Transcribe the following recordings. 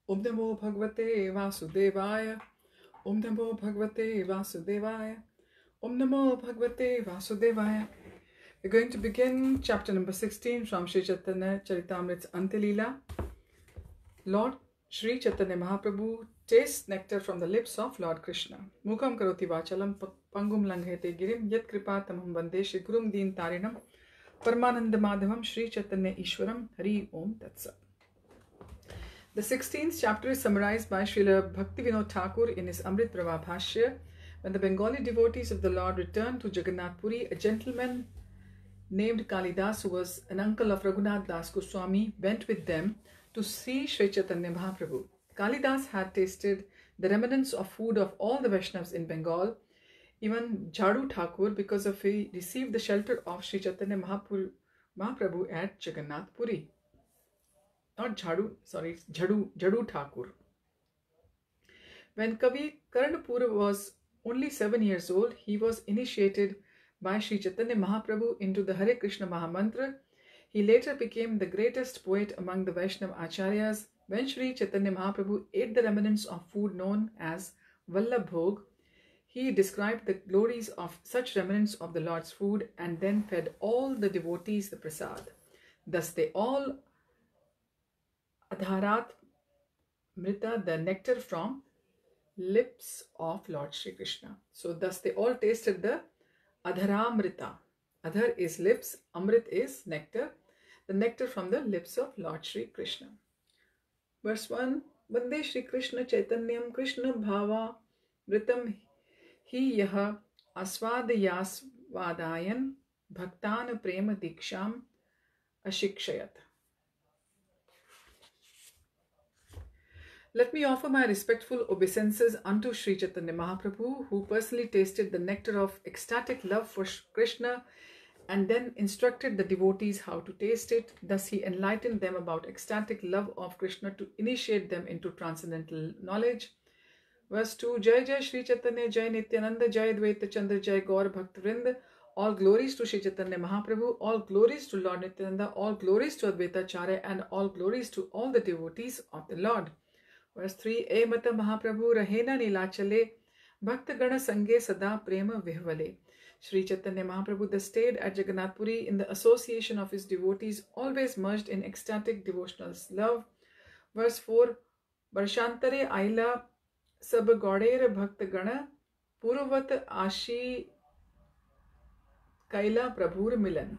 Om Namo Bhagavate Vasudevaya. Om Namo Bhagavate Vasudevaya. Om Namo Bhagavate Vasudevaya. We're going to begin chapter number 16 from Sri Chaitanya Charitamrita's Antilila. Lord Sri Chaitanya Mahaprabhu tastes nectar from the lips of Lord Krishna. Mukham karoti vachalam pangum langhete girim yat kripa tamam vande Shri Gurum Deen Tarinam Paramananda Madhavam Sri Chaitanya Ishwaram Hari Om Tatsat. The 16th chapter is summarized by Srila Bhaktivinoda Thakur in his Amrit Prabha Bhashya. When the Bengali devotees of the Lord returned to Jagannath Puri, a gentleman named Kalidas, who was an uncle of Raghunath Das Goswami, went with them to see Sri Chaitanya Mahaprabhu. Kalidas had tasted the remnants of food of all the Vaishnavas in Bengal, even Jhadu Thakur, because of he received the shelter of Sri Chaitanya Mahaprabhu at Jagannath Puri. Not Jhadu, sorry, Jhadu Thakur. When Kavi Karnapur was only 7 years old, he was initiated by Sri Chaitanya Mahaprabhu into the Hare Krishna Mahamantra. He later became the greatest poet among the Vaishnava Acharyas. When Sri Chaitanya Mahaprabhu ate the remnants of food known as Vallabh Bhog, he described the glories of such remnants of the Lord's food and then fed all the devotees the prasad. Thus they all Adharat Mrita, the nectar from lips of Lord Shri Krishna. So thus they all tasted the Adharamrita. Adhar is lips, Amrit is nectar, the nectar from the lips of Lord Shri Krishna. Verse 1. Vande Shri Krishna Chaitanyam Krishna Bhava Vritam Hi Yaha Aswadayasvadayan Bhaktan Prema Diksham Ashikshayat. Let me offer my respectful obeisances unto Sri Chaitanya Mahaprabhu, who personally tasted the nectar of ecstatic love for Krishna and then instructed the devotees how to taste it. Thus he enlightened them about ecstatic love of Krishna to initiate them into transcendental knowledge. Verse 2. Jai Jai Sri Chaitanya Jai Nityananda Jai Dvaita Chandra Jai Gaur Bhakt Vrind. All glories to Sri Chaitanya Mahaprabhu, all glories to Lord Nityananda, all glories to Advaita Acharya, and all glories to all the devotees of the Lord. Verse 3. E Mata Mahaprabhu Rahena Nilachale Bhakta Gana Sange Sada Prema Vihvale. Sri Chaitanya Mahaprabhu thus stayed at Jagannath Puri in the association of his devotees, always merged in ecstatic devotional love. Verse 4. Varshantare Aila Sab Gaudera Bhakta Gana Purvat Ashi Kaila Prabhur Milan.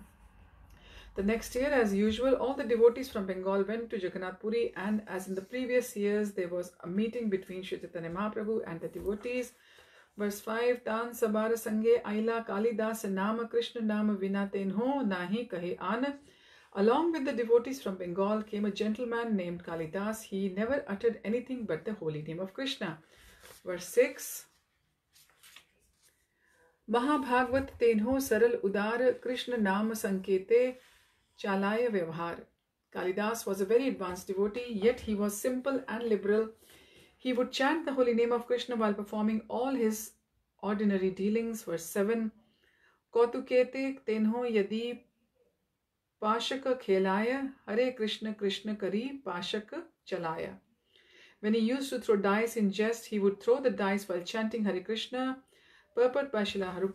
The next year, as usual, all the devotees from Bengal went to Jagannath Puri, and as in the previous years, there was a meeting between Sri Chaitanya Mahaprabhu and the devotees. Verse 5. Tan Sabara Sange Aila Kalidas Nama Krishna Nama Vinaten Ho Nahi Kahe An. Along with the devotees from Bengal came a gentleman named Kalidas. He never uttered anything but the holy name of Krishna. Verse 6. Mahabhagvat Tenho Saral Udar Krishna Nama Sankete Chalaya Vyavhar. Kalidas was a very advanced devotee, yet he was simple and liberal. He would chant the holy name of Krishna while performing all his ordinary dealings. Verse 7. Kautukete tenho yadi pashaka khelaya Hare Krishna Krishna kari pashaka chalaya. When he used to throw dice in jest, he would throw the dice while chanting Hare Krishna. Purport by Srila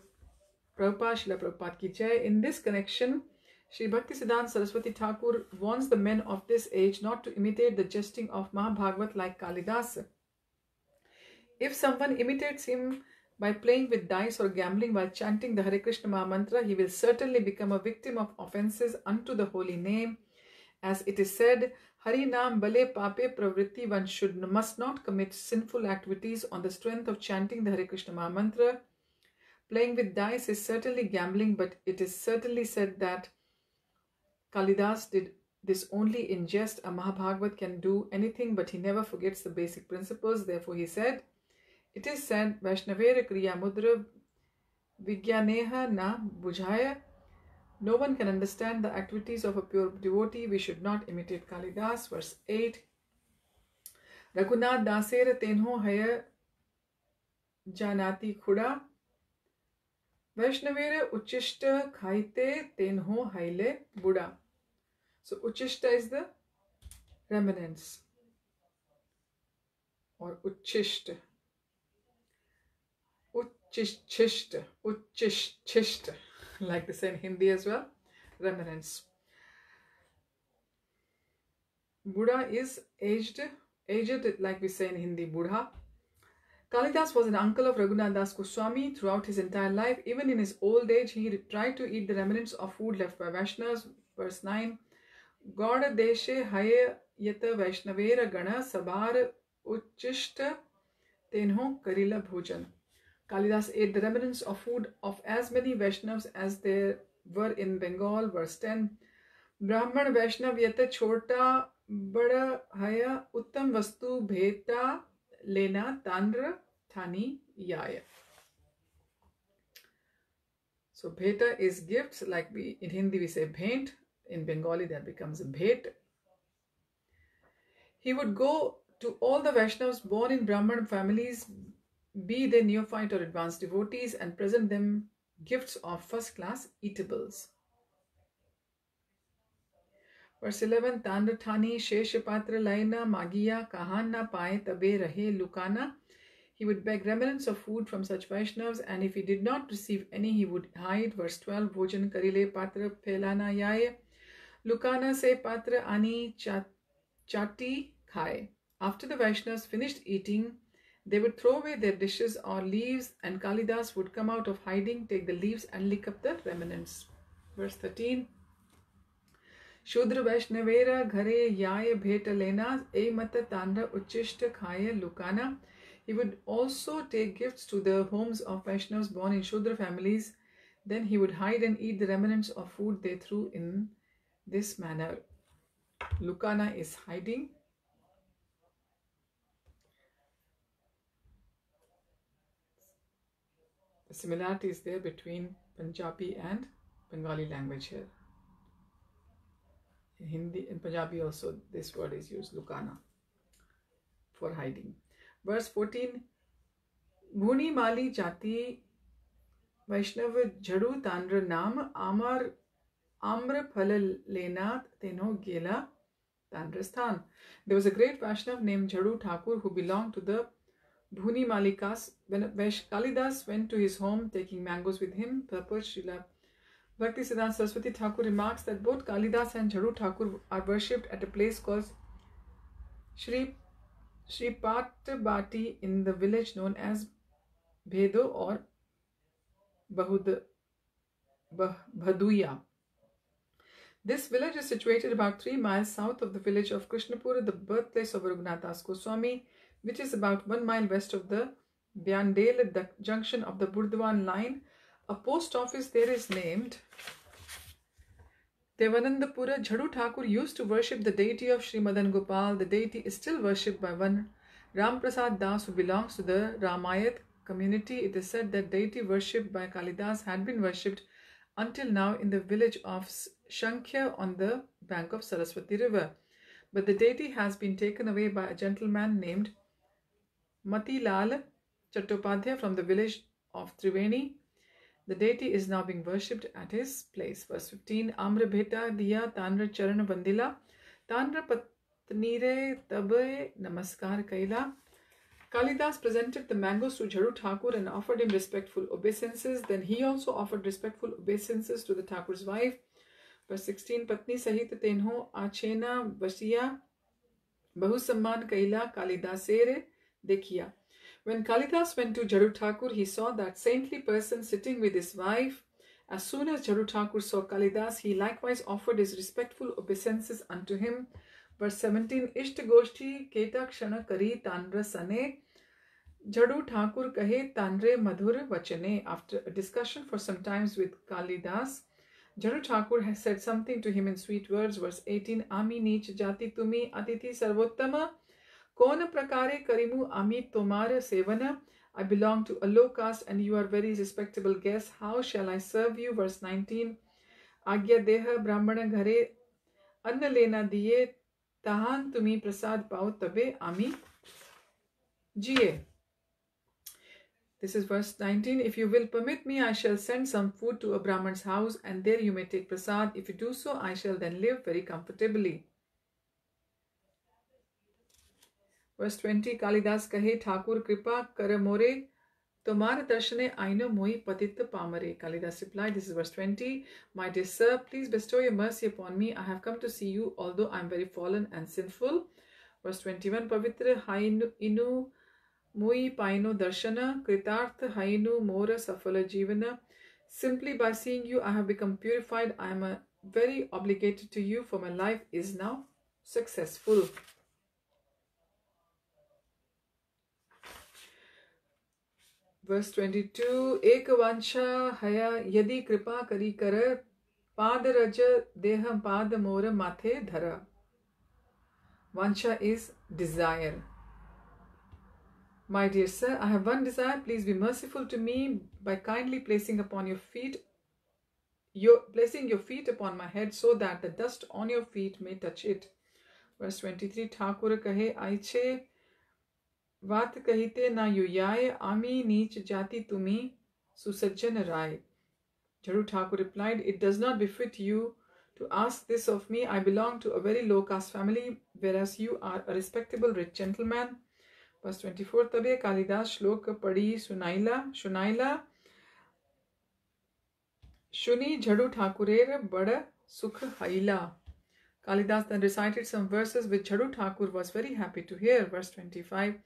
Prabhupada Ki Jai. In this connection, Sri Bhaktisiddhanta Saraswati Thakur warns the men of this age not to imitate the jesting of Mahabhagavat like Kalidas. If someone imitates him by playing with dice or gambling while chanting the Hare Krishna Mahamantra, he will certainly become a victim of offences unto the holy name. As it is said, Hari Nam Bale Pape Pravritti, one must not commit sinful activities on the strength of chanting the Hare Krishna Mahamantra. Playing with dice is certainly gambling, but it is certainly said that Kalidas did this only in jest. A Mahabhagavat can do anything, but he never forgets the basic principles. Therefore he said, it is said, Vaishnavera Kriya Mudra Vigyaneha Na Bujhaya. No one can understand the activities of a pure devotee. We should not imitate Kalidas. Verse 8. Raghunath Dasera Tenho Haya Janati Khuda Vaishnavera Uchishta Khaite Tenho Haile Buddha. So Uchishta is the remnants. or uchishta. Uchishta, uchishta, like they say in Hindi as well. Remnants. Buddha is aged like we say in Hindi, Buddha. Kalidas was an uncle of Raghunath Das Goswami throughout his entire life. Even in his old age, he tried to eat the remnants of food left by Vaishnavas. Verse 9. Gauda deshe haye yata Vaishnavera gana sabar uchishta tenho karila bhojan. Kalidas ate the remnants of food of as many Vaishnavas as there were in Bengal. Verse 10. Brahman Vaishnav yata chota bada haya uttam vastu bheta lena tandra thani yaya. So bheta is gifts, like we in Hindi we say bhaint. In Bengali that becomes a bhet. He would go to all the Vaishnavas born in Brahman families, be they neophyte or advanced devotees, and present them gifts of first class eatables. Verse 11. Tandra thani sheshapatra laina magiya kahan na paye tabe rahe lukana. He would beg remnants of food from such Vaishnavas, and if he did not receive any, he would hide. Verse 12. Bhojan karile patra phelana yaye. Lukana se patra ani chati khai. After the Vaishnavas finished eating, they would throw away their dishes or leaves, and Kalidas would come out of hiding, take the leaves and lick up the remnants. Verse 13. Shudra Vaishnavera ghare yaya bheta lena e mata tandra uchishta khaya lukana. He would also take gifts to the homes of Vaishnavas born in Shudra families. Then he would hide and eat the remnants of food they threw in this manner. Lukana is hiding. The similarity is there between Punjabi and Bengali language here. In Hindi and Punjabi also this word is used, lukana, for hiding. Verse 14. Bhuni mali jati Vaishnava jhadu tandra nam amar amra phala lena teno gela tandrasthan. There was a great Vaishnav named Jhadu Thakur who belonged to the Bhuni Malikas. When Kalidas went to his home taking mangoes with him, purport Srila Bhaktisiddhanta Saraswati Thakur remarks that both Kalidas and Jhadu Thakur are worshipped at a place called Shri Patbati in the village known as Bhedo or Bhaduya. This village is situated about 3 miles south of the village of Krishnapura, the birthplace of Raghunath Das Goswami, which is about 1 mile west of the Byandel junction of the Burdwan line. A post office there is named Devanandapura. Jhadu Thakur used to worship the deity of Sri Madan Gopal. The deity is still worshipped by one Ram Prasad Das who belongs to the Ramayat community. It is said that deity worshipped by Kalidas had been worshipped until now in the village of Shankhya on the bank of Saraswati river. But the deity has been taken away by a gentleman named Matilal Chattopadhyay from the village of Triveni. The deity is now being worshipped at his place. Verse 15. Amra bheta diya tandra charana vandila tandra patnire tabe namaskar kaila. Kalidas presented the mangoes to Jhadu Thakur and offered him respectful obeisances. Then he also offered respectful obeisances to the Thakur's wife. Verse 16. Patni sahit tenho achena vasiya bahu samman kaila Kalidasere dekhiya. When Kalidas went to Jhadu Thakur, he saw that saintly person sitting with his wife. As soon as Jhadu Thakur saw Kalidas, he likewise offered his respectful obeisances unto him. Verse 17. Ishta goshti keta kshana kari tandra sane Jhadu Thakur kahe tandre madhur vachane. After a discussion for some times with Kalidas, Jhadu Thakur has said something to him in sweet words. Verse 18. Ami neech jati tumi atiti sarvottama Kona prakare karimu ami tomara sevana. I belong to a low caste and you are very respectable guests. How shall I serve you? Verse 19. Agya deha brahmana ghare anna lena diye tahan tumi prasad pao tabe ami jiye. This is verse 19. If you will permit me, I shall send some food to a Brahman's house and there you may take prasad. If you do so, I shall then live very comfortably. Verse 20, Kalidas kahe Thakur kripa kar more, tomar darshane aino moi patit pamare. Kalidas replied, this is verse 20, my dear sir, please bestow your mercy upon me. I have come to see you, although I am very fallen and sinful. Verse 21, Pavitra hainu inu mui paino darshana, kritarth hainu mora safala jivana. Simply by seeing you, I have become purified. I am very obligated to you, for my life is now successful. Verse 22, Ekavansha haya yadi kripa kari kara padaraja deham pada mora mathe dhara. Vansha is desire. My dear sir, I have one desire. Please be merciful to me by kindly placing your feet upon my head, so that the dust on your feet may touch it. Verse 23, Thakur kahe aiche Vat kahite na yuyaye ami neech jati tumi susajjan rai. Jadu Thakur replied, it does not befit you to ask this of me. I belong to a very low caste family, whereas you are a respectable rich gentleman. Verse 24, Tabe Kalidas shlok padi shunaila shuni Jadu Thakurer bada sukh haila. Kalidas then recited some verses which Jadu Thakur was very happy to hear. Verse 25,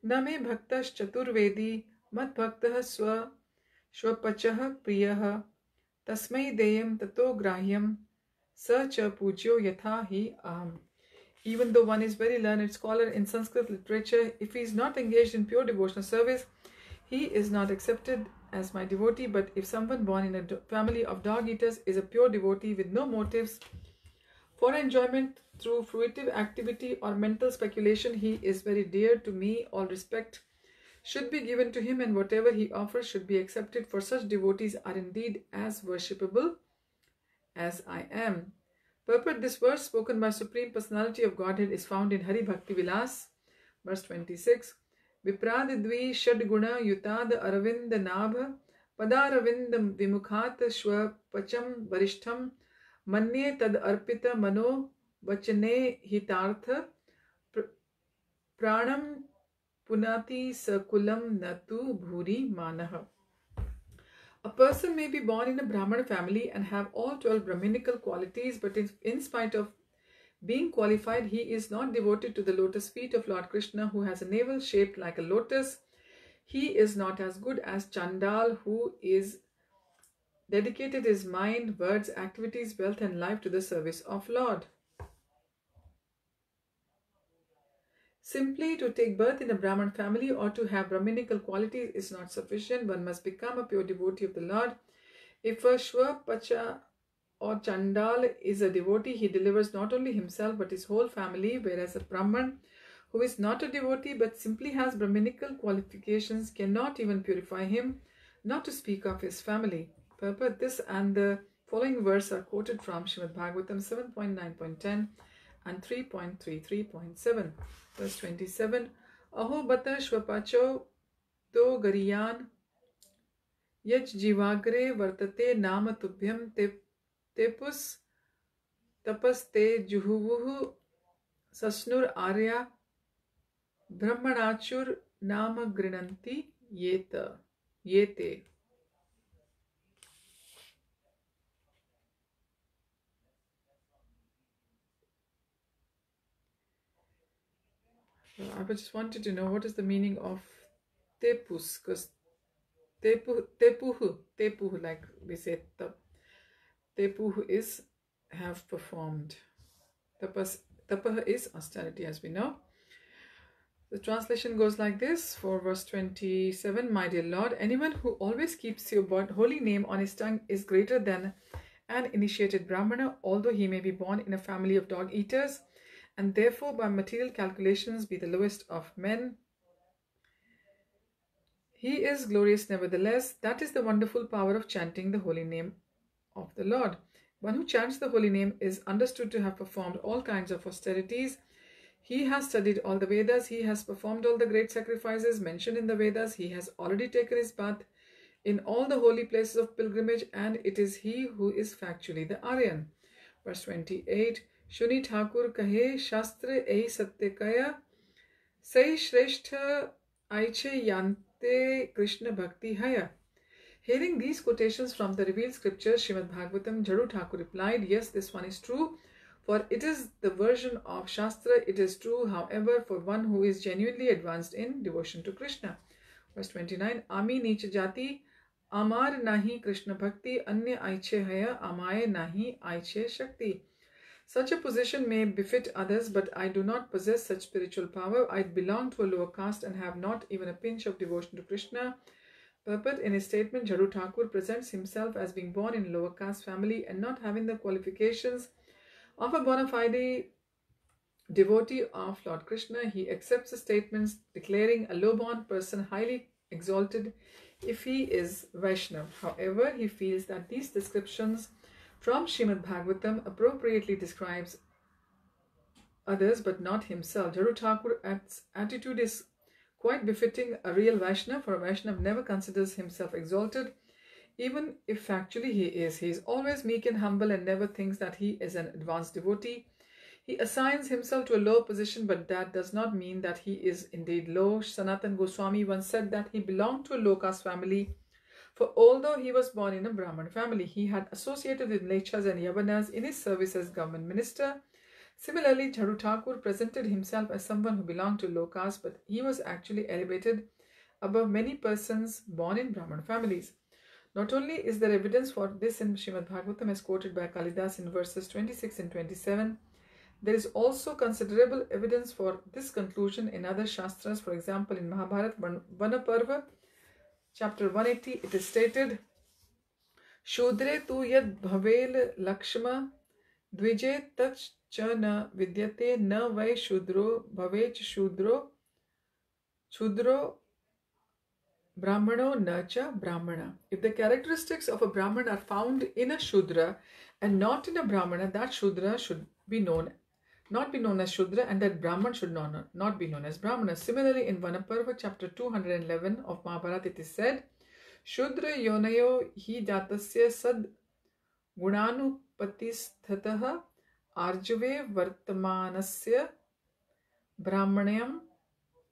Name bhaktas chaturvedi mat bhaktah swapachah priyah tasmai deyam tato grahyam sa cha pujyo yatha hi aham. Even though one is very learned scholar in Sanskrit literature, if he is not engaged in pure devotional service, he is not accepted as my devotee. But if someone born in a family of dog eaters is a pure devotee with no motives for enjoyment through fruitive activity or mental speculation, he is very dear to me. All respect should be given to him, and whatever he offers should be accepted, for such devotees are indeed as worshipable as I am. Purport: this verse spoken by Supreme Personality of Godhead is found in Hari Bhakti Vilas, verse 26. Viprad dvi shad guna yutad aravind nabh padaravind vimukhat shwa pacham varishtham manye tad arpita mano vachane hitartha pranam punati sakulam natu bhuri manah. A person may be born in a Brahmana family and have all 12 Brahminical qualities, but in spite of being qualified, he is not devoted to the lotus feet of Lord Krishna, who has a navel shaped like a lotus. He is not as good as Chandal, who is dedicated his mind, words, activities, wealth and life to the service of Lord. Simply to take birth in a Brahman family or to have Brahminical qualities is not sufficient. One must become a pure devotee of the Lord. If a Shwapacha or Chandal is a devotee, he delivers not only himself but his whole family, whereas a Brahman who is not a devotee but simply has Brahminical qualifications cannot even purify him, not to speak of his family. Purport: this and the following verse are quoted from Srimad Bhagavatam 7.9.10 and 3.33.7. Verse 27, Aho bata shvapacho to gariyan yaj jivagre vartate nama tubhyam tepus tapas te juhuvuhu sasnur arya brahmanachur nama grinanti yete. I just wanted to know what is the meaning of tepus, because tepuhu, like we say, tepuhu is have performed. Tapaha is austerity, as we know. The translation goes like this for verse 27. My dear Lord, anyone who always keeps your holy name on his tongue is greater than an initiated Brahmana, although he may be born in a family of dog eaters and therefore by material calculations be the lowest of men. He is glorious nevertheless. That is the wonderful power of chanting the holy name of the Lord. One who chants the holy name is understood to have performed all kinds of austerities. He has studied all the Vedas. He has performed all the great sacrifices mentioned in the Vedas. He has already taken his bath in all the holy places of pilgrimage, and it is he who is factually the Aryan. Verse 28, Shuni Thakur kahe shastra ei satya kaya Sai Shrestha Aiche Yante Krishna Bhakti Haya. Hearing these quotations from the revealed scriptures, Srimad Bhagavatam, Jadu Thakur replied, yes, this one is true, for it is the version of Shastra. It is true, however, for one who is genuinely advanced in devotion to Krishna. Verse 29, Ami Nicha Jati, Amar Nahi Krishna Bhakti, Anya Aiche Haya, Amaye Nahi Aiche Shakti. Such a position may befit others, but I do not possess such spiritual power. I belong to a lower caste and have not even a pinch of devotion to Krishna. Purport: in his statement, Jadu Thakur presents himself as being born in a lower caste family and not having the qualifications of a bona fide devotee of Lord Krishna. He accepts the statements declaring a low-born person highly exalted if he is Vaishnav. However, he feels that these descriptions from Srimad Bhagavatam appropriately describes others but not himself. Jadu Thakur's attitude is quite befitting a real Vaishnav, for a Vaishnav never considers himself exalted, even if factually he is. He is always meek and humble and never thinks that he is an advanced devotee. He assigns himself to a low position, but that does not mean that he is indeed low. Sanatan Goswami once said that he belonged to a low caste family, for although he was born in a Brahmin family, he had associated with Mlechas and Yavanas in his service as government minister. Similarly, Jadu Thakur presented himself as someone who belonged to low caste, but he was actually elevated above many persons born in Brahmin families. Not only is there evidence for this in Srimad Bhagavatam as quoted by Kalidas in verses 26 and 27, there is also considerable evidence for this conclusion in other Shastras. For example, in Mahabharata, Vanaparva, chapter 180, it is stated, Shudre tu yad bhavel lakshma dvije tach cha na vidyate na vai shudro bhavech shudro brahmano na cha brahmana. If the characteristics of a Brahman are found in a Shudra and not in a Brahmana, that Shudra should not be known as Shudra, and that Brahman should not be known as Brahmana. Similarly, in Vanaparva chapter 211 of Mahabharata, it is said, Shudra yonayo hi jatasya sad gunanupatisthatah arjave vartamanasya brahmanyam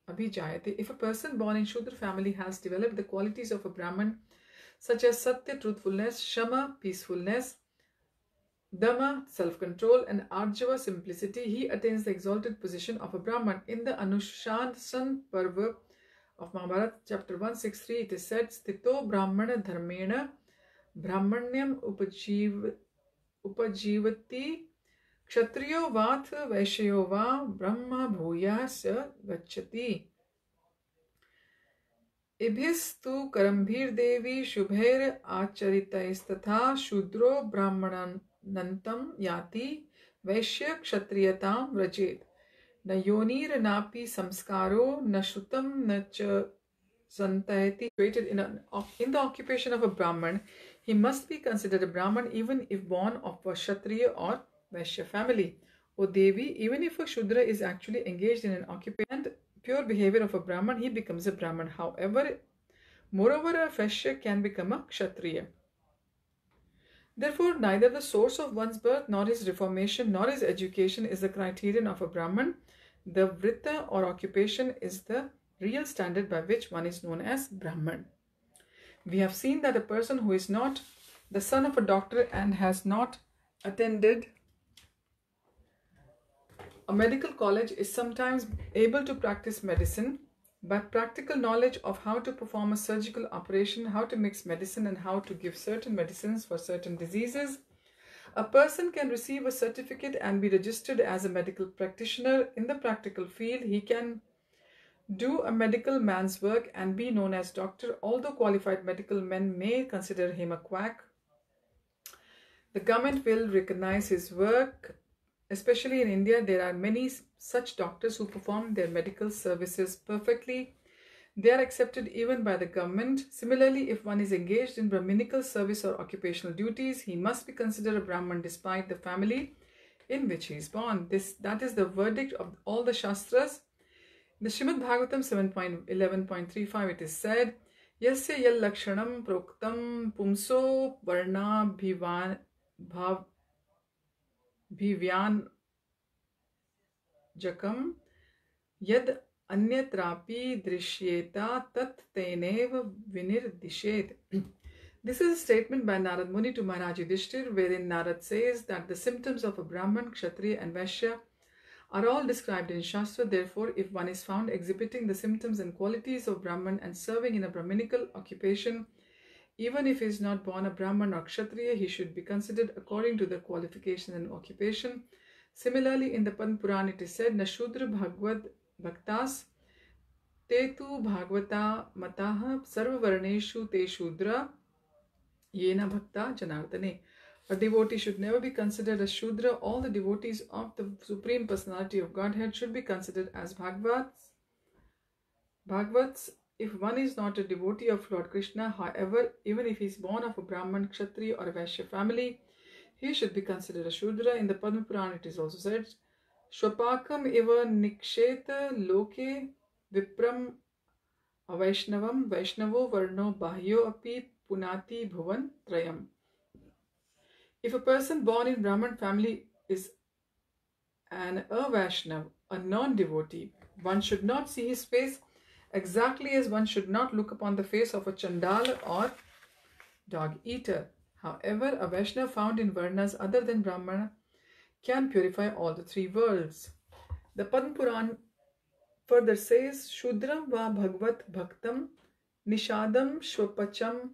abhijayate. If a person born in Shudra family has developed the qualities of a Brahman, such as Satya, truthfulness, Shama, peacefulness, Dhamma, self-control, and Arjava, simplicity, he attains the exalted position of a Brahman. In the Anushasan Parva of Mahabharata, chapter 163, it is said, Sthito Brahmana Dharmena Brahmanyam Upajivati Kshatriyo Vath Vaishyo Va Brahma Bhuyasya Gacchati. Ibhistu Karambhir Devi Shubhair Acharitaisthatha Shudro Brahmanan Nantam Yati Vaishya Kshatriyatam Vrajet. Na Yonir Napi Samskaro Na Shrutam Na Cha Santayati. In the occupation of a Brahman, he must be considered a Brahman even if born of a Kshatriya or Vaishya family. O Devi, even if a Shudra is actually engaged in an occupation and pure behavior of a Brahman, he becomes a Brahman. Moreover, a Vaishya can become a Kshatriya. Therefore, neither the source of one's birth, nor his reformation, nor his education is the criterion of a Brahman. The Vritta or occupation is the real standard by which one is known as Brahman. We have seen that a person who is not the son of a doctor and has not attended a medical college is sometimes able to practice medicine, but practical knowledge of how to perform a surgical operation, how to mix medicine, and how to give certain medicines for certain diseases, a person can receive a certificate and be registered as a medical practitioner. In the practical field, he can do a medical man's work and be known as doctor, although qualified medical men may consider him a quack. The government will recognize his work. Especially in India, there are many such doctors who perform their medical services perfectly. They are accepted even by the government. Similarly, if one is engaged in Brahminical service or occupational duties, he must be considered a Brahman despite the family in which he is born. That is the verdict of all the Shastras. In the Srimad Bhagavatam 7.11.35, it is said, Yasya yal lakshanam proktam pumso varna bhivyan jakam yad अन्यत्रापि दृश्येता tat tenev vinirdishet. This is a statement by Narad Muni to Maharaj Yudhishthir, wherein Narad says that the symptoms of a Brahman, Kshatriya and Vaishya are all described in Shastra. Therefore, if one is found exhibiting the symptoms and qualities of Brahman and serving in a Brahminical occupation, even if he is not born a Brahman or Kshatriya, he should be considered according to the qualification and occupation. Similarly, in the Padma Puran it is said, Na Shudra Bhagavad Bhaktas Te tu Bhagavata Mataha Sarva Varneshu Te Shudra Yena Bhakta Janardane. A devotee should never be considered a Shudra. All the devotees of the Supreme Personality of Godhead should be considered as Bhagavats. If one is not a devotee of Lord Krishna, however, even if he is born of a Brahman, Kshatriya or a Vaishya family, he should be considered a Shudra. In the Padma Puran it is also said, Shwapakam eva niksheta loke vipram avaishnavam vaishnavo varno bahyo api punati bhuvan trayam. If a person born in Brahman family is an Vaishnav, a non-devotee, one should not see his face, exactly as one should not look upon the face of a Chandala or dog eater. However, a Vaishnav found in Varnas other than Brahmana can purify all the three worlds. The Padma Puran further says, Shudram va Bhagvat Bhaktam Nishadam Shwapacham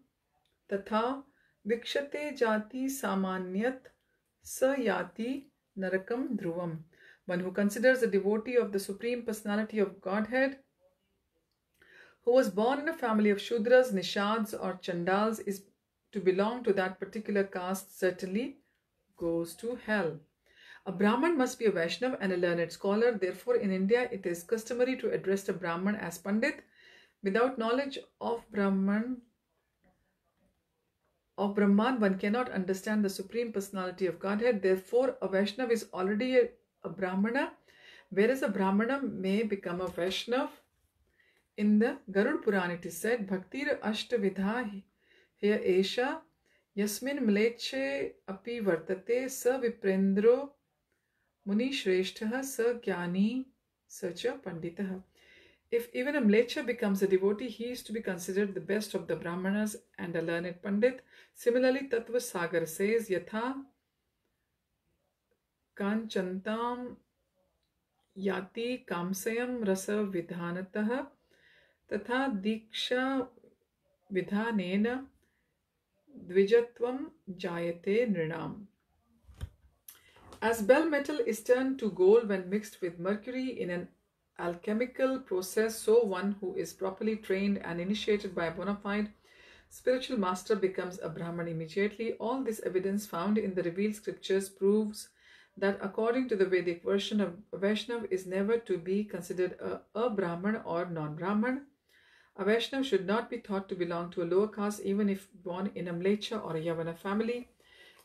Tatha Vikshate Jati Samanyat Sayati Narakam Dhruvam. One who considers a devotee of the Supreme Personality of Godhead, who was born in a family of Shudras, Nishads or Chandals, is to belong to that particular caste, certainly goes to hell. A Brahman must be a Vaishnav and a learned scholar. Therefore, in India, it is customary to address a Brahman as Pandit. Without knowledge of Brahman, one cannot understand the Supreme Personality of Godhead. Therefore, a Vaishnav is already a Brahmana, whereas a Brahmana may become a Vaishnav. In the Garud Puran it is said, Bhaktir Ashtavidha Heya Esha Yasmin Mleche Api Vartate Sa Viprendro Muni Shrestha Sa Jnani Sacha Panditaha. If even a Mlecha becomes a devotee, he is to be considered the best of the Brahmanas and a learned Pandit. Similarly, Tattva Sagar says, Yatha Kanchantam Yati Kamsayam Rasa Vidhanataha Tatha Diksha Vidhanena Dvijatvam Jayate Nrinam. As bell metal is turned to gold when mixed with mercury in an alchemical process, so one who is properly trained and initiated by a bona fide spiritual master becomes a Brahman immediately. All this evidence found in the revealed scriptures proves that according to the Vedic version, a Vaishnav is never to be considered a Brahman or non-Brahman. A Vaishnav should not be thought to belong to a lower caste even if born in a Mlecha or a Yavana family.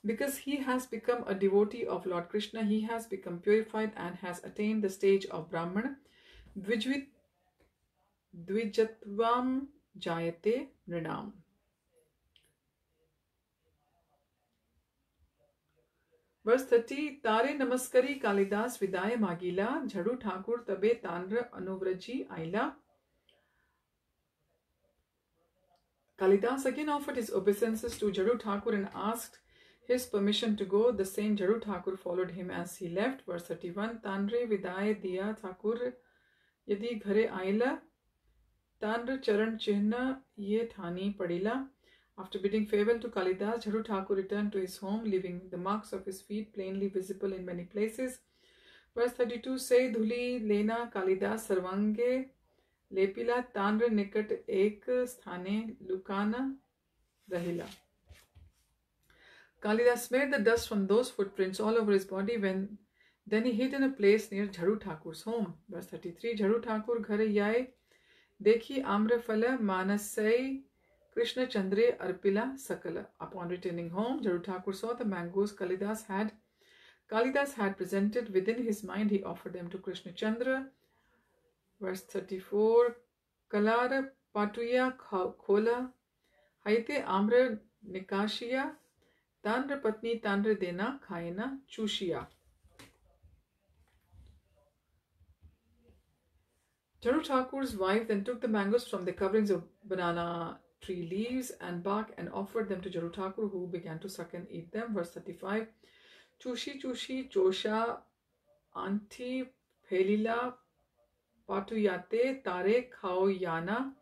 Because he has become a devotee of Lord Krishna, he has become purified and has attained the stage of Brahman. Dvijatvam Jayate Nrinam. Verse 30, Tare Namaskari Kalidas Vidaya Magila, Jhadu Thakur Tabe Tanra Anuvraji Aila. Kalidas again offered his obeisances to Jhadu Thakur and asked his permission to go. The same Jhadu Thakur followed him as he left. Verse 31, Tanre Vidaya Diya Thakur Yadi Ghare Aila, Tanra Charan Chihna Ye Thani Padila. After bidding farewell to Kalidas, Jhadu Thakur returned to his home, leaving the marks of his feet plainly visible in many places. Verse 32, Say Dhuli Lena Kalidas Sarvange Lepila Tanra Nikat Ek Sthane Lukana Rahila. Kalidas smeared the dust from those footprints all over his body. Then he hid in a place near Jhadu Thakur's home. Verse 33, Jhadu Thakur Ghare Yae Dekhi Amra Phala Manasai Krishna Chandre Arpila Sakala. Upon returning home, Jhadu Thakur saw the mangoes Kalidas had presented. Within his mind, he offered them to Krishna Chandra. Verse 34, Kalara Patuya Khola Haite Amra Nikashiya Tandra Patni Tandra Dena Khaina Chushiya. Charu Thakur's wife then took the mangoes from the coverings of banana tree leaves and bark and offered them to Charu Thakur, who began to suck and eat them. Verse 35. Chushi chushi chosha anti phelila patuyate tare khao yana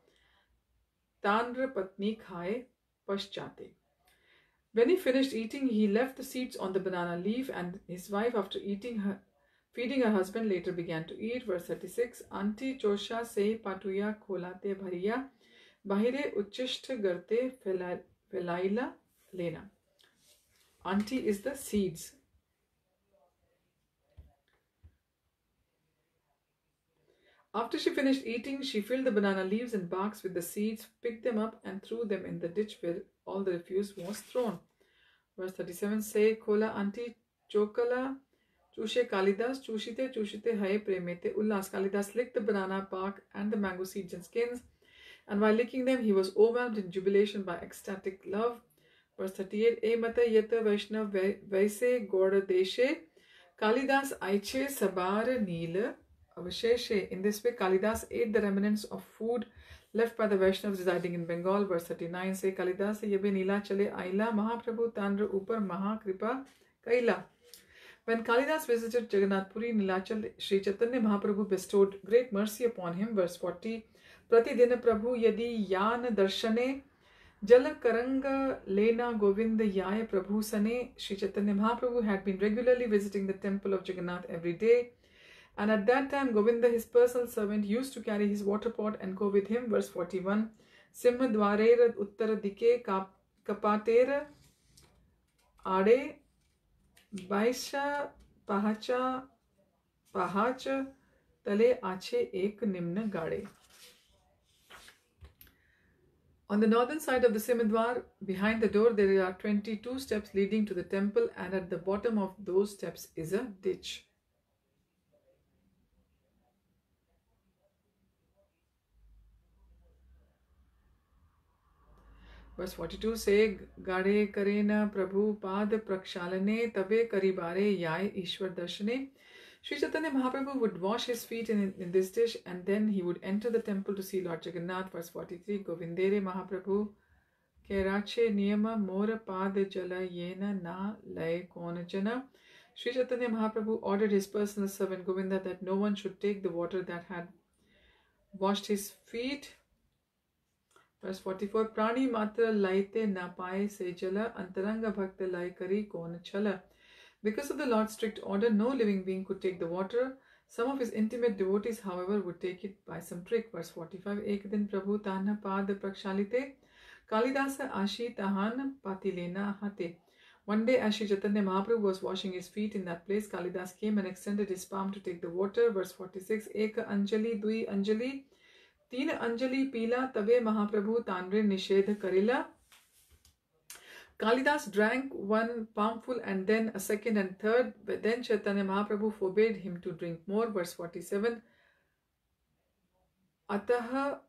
Tandra Patni Khaye Paschate. When he finished eating, he left the seeds on the banana leaf, and his wife, after feeding her husband, later began to eat. Verse 36. Anti Chosha se patuya kholate bhariya bahire uchishth garte felaila lena. Anti is the seeds. After she finished eating, she filled the banana leaves and barks with the seeds, picked them up, and threw them in the ditch where all the refuse was thrown. Verse 37. Say Kola Anti Chokala Chushe Kalidas Chushite Haye Premete Ullas. Kalidas licked the banana bark and the mango seeds and skins, and while licking them, he was overwhelmed in jubilation by ecstatic love. Verse 38. E Mata Yeta Vaishnav Vaise Goda Deshe Kalidas Aiche Sabar Neela Avasheshe. In this way, Kalidas ate the remnants of food left by the Vaishnavas residing in Bengal. Verse 39. Say Kalidas Yebe Neela Chale Aila Mahaprabhu Tandra Upar Mahakripa Kaila. When Kalidas visited Jagannath Puri, Nilachal, Sri Chaitanya Mahaprabhu bestowed great mercy upon him. Verse 40. Pratidina Prabhu Yadi Yan Darshane Jala Karanga Lena Govinda Yaya Prabhu Sane. Sri Chaitanya Mahaprabhu had been regularly visiting the temple of Jagannath every day. And at that time, Govinda, his personal servant, used to carry his water pot and go with him. Verse 41. Simha dwarera uttara dike kapatera ade baisha pahacha tale ache ek nimna gade. On the northern side of the Simhadwar, behind the door, there are 22 steps leading to the temple, and at the bottom of those steps is a ditch. Verse 42. Say Gade Karena Prabhu Pad Prakshalane Tabe Karibare Yai Ishwar Darshane. Sri Chaitanya Mahaprabhu would wash his feet in this dish, and then he would enter the temple to see Lord Jagannath. Verse 43. Govindere Mahaprabhu Kerache Niyama Mora Pad Jala Yena Na Lay Konajana. Sri Chaitanya Mahaprabhu ordered his personal servant Govinda that no one should take the water that had washed his feet. Verse 44. Prani matra laite na paye se jala antaranga bhakta lai kari kon chala. Because of the Lord's strict order, no living being could take the water. Some of his intimate devotees, however, would take it by some trick. Verse 45. Ek din Prabhu tanha pad prakshalite Kalidasa ashi tahan patilena hate. One day, as Sri Chaitanya Mahaprabhu was washing his feet in that place, Kalidas came and extended his palm to take the water. Verse 46. Eka anjali dui anjali तीन अंजलि पीला तबे महाप्रभु तांड्रे निषेध करेला. Kalidas drank one palmful and then a second and third, but then Chaitanya Mahaprabhu forbade him to drink more. Verse 47. Ataha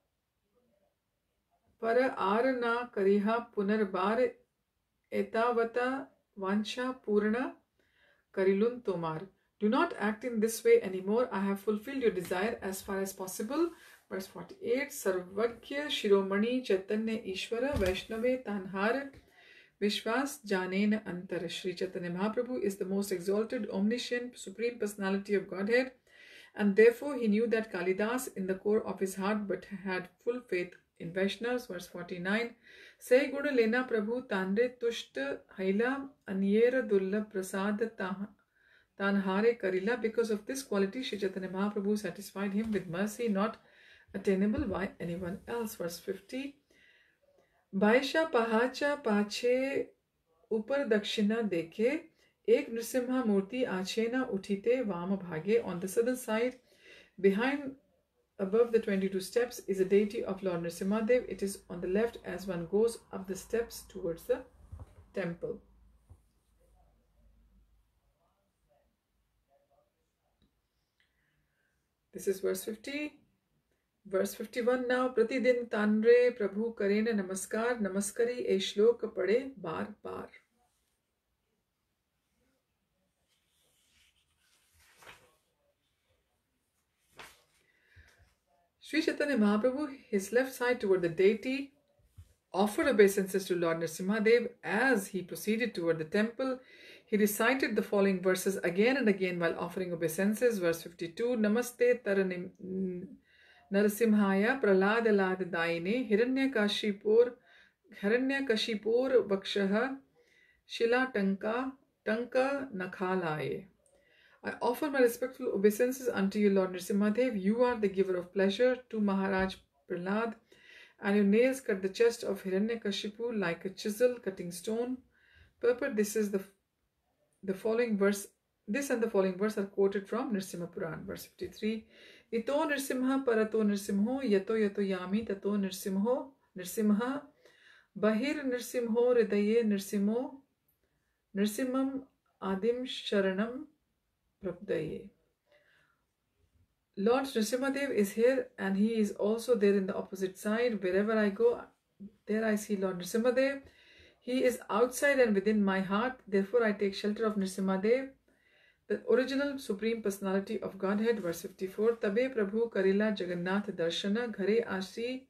para arana kariha punarbar etavata vancha purna karilun tomar. Do not act in this way anymore. I have fulfilled your desire as far as possible. Verse 48. Sarvagya Shiromani Chaitanya Ishvara Vaishnave Tanhar Vishwas Janena Antar. Sri Chaitanya Mahaprabhu is the most exalted, omniscient, supreme personality of Godhead, and therefore he knew that Kalidas in the core of his heart but had full faith in Vaishnavas. Verse 49. Say Guna Lena Prabhu Tande Tushta Haila Anyera Dulla Prasad Tanhare Karila. Because of this quality, Sri Chaitanya Mahaprabhu satisfied him with mercy not attainable by anyone else. Verse 50. Baisha pahacha pache upar dakshina dekhe ek nrsimha murti achena uthite vama bhage. On the southern side, behind above the 22 steps, is a deity of Lord Nrsimhadev. It is on the left as one goes up the steps towards the temple. This is verse 50. Verse 51 now. Pratidin Tanre Prabhu Karena Namaskar Namaskari e shlok pade bar bar. Sri Chaitanya Mahaprabhu, his left side toward the deity, offered obeisances to Lord Nrsimhadev. As he proceeded toward the temple, he recited the following verses again and again while offering obeisances. Verse 52, Namaste Taranim Narasimhaya Praladalad Daine Hiranyakashipur Vakshaha Shila Tanka Nakhalaye. I offer my respectful obeisances unto you, Lord Nrsimhadev. You are the giver of pleasure to Maharaj Prahlad, and your nails cut the chest of Hiranyakashipu like a chisel cutting stone. Purport: this and the following verse are quoted from Nrsimha Puran. Verse 53. Ito Nrsimha parato Nrsimho yato yato yami tato Nrsimha bahir Nrsimho hridaye Nrsimham adim sharanam prabdaye. Lord Nrsimhadev is here, and he is also there in the opposite side. Wherever I go, there I see Lord Nrsimhadev. He is outside and within my heart. Therefore, I take shelter of Nrsimhadev, the original Supreme Personality of Godhead. Verse 54. Tabe Prabhu Karila Jagannath Darshana Ghare Ashi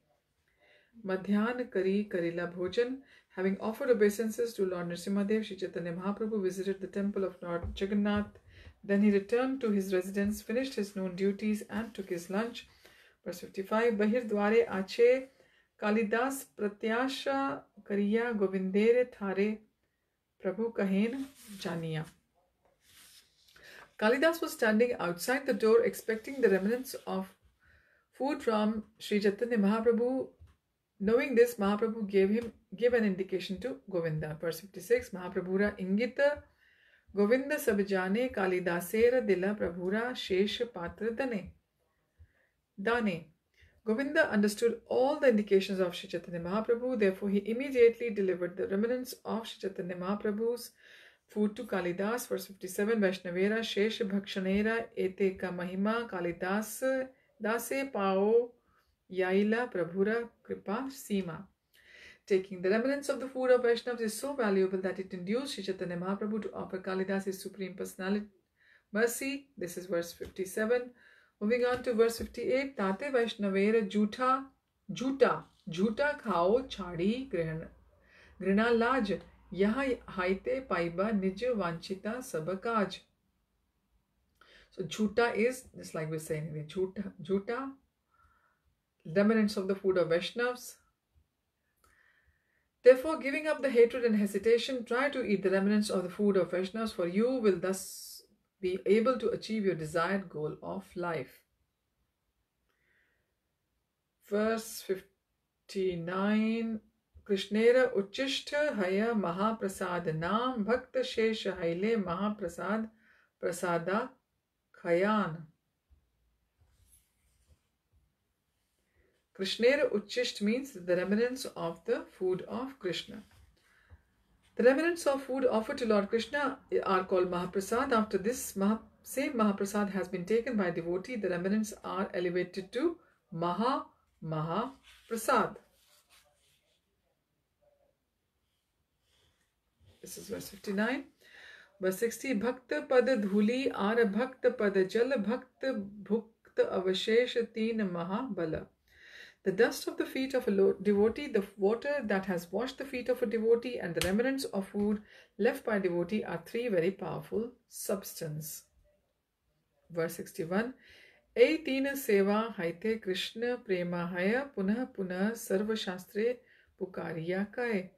Madhyan Karila Bhojan. Having offered obeisances to Lord Nrsimhadev, Sri Chaitanya Mahaprabhu visited the temple of Lord Jagannath. Then he returned to his residence, finished his noon duties, and took his lunch. Verse 55. Bahir Dware Ache Kalidas Pratyasha Kariya Govindere Thare Prabhu Kahen Janiya. Kalidas was standing outside the door expecting the remnants of food from Sri Chaitanya Mahaprabhu. Knowing this, Mahaprabhu gave an indication to Govinda. Verse 56. Mahaprabhura Ingita Govinda Sabjane Kalidasera Dila Prabhura Shesh Patra Dane. Govinda understood all the indications of Sri Chaitanya Mahaprabhu. Therefore, he immediately delivered the remnants of Sri Chaitanya Mahaprabhu's food to Kalidas. Verse 57. Vaishnavera Shesh Bhakshanera Ete Ka Mahima Kalidas Dase Pao Yaila Prabhura Kripa Sima. Taking the remnants of the food of Vaishnavas is so valuable that it induced Sri Chaitanya Mahaprabhu to offer Kalidas his supreme personality mercy. This is verse 57. Moving on to verse 58. Tate Vaishnavera Jhuta Khao Chadi Grina Laj Yaha Haite Paiba Nij Vanchita Sabakaj. So Jhuta is, just like we say anyway, Jhuta, remnants of the food of Vaishnavas. Therefore, giving up the hatred and hesitation, try to eat the remnants of the food of Vaishnavas, for you will thus be able to achieve your desired goal of life. Verse 59. Krishnera Uchishta Haya Mahaprasad Nam Bhakta Shesha Haile Mahaprasad Prasada Khayan. Krishnera Uchisht means the remnants of the food of Krishna. The remnants of food offered to Lord Krishna are called Mahaprasad. After this same Mahaprasad has been taken by a devotee, the remnants are elevated to Mahaprasad. This is verse 59. Verse 60. Bhakta Pada Dhuli Ara Bhakta Pada Jal Bhakta Bhukta Avashesh Teen Mahabala. The dust of the feet of a devotee, the water that has washed the feet of a devotee, and the remnants of food left by a devotee are three very powerful substances. Verse 61. Ei tina seva haite Krishna prema haya punah punah sarva shastre pukariya kai.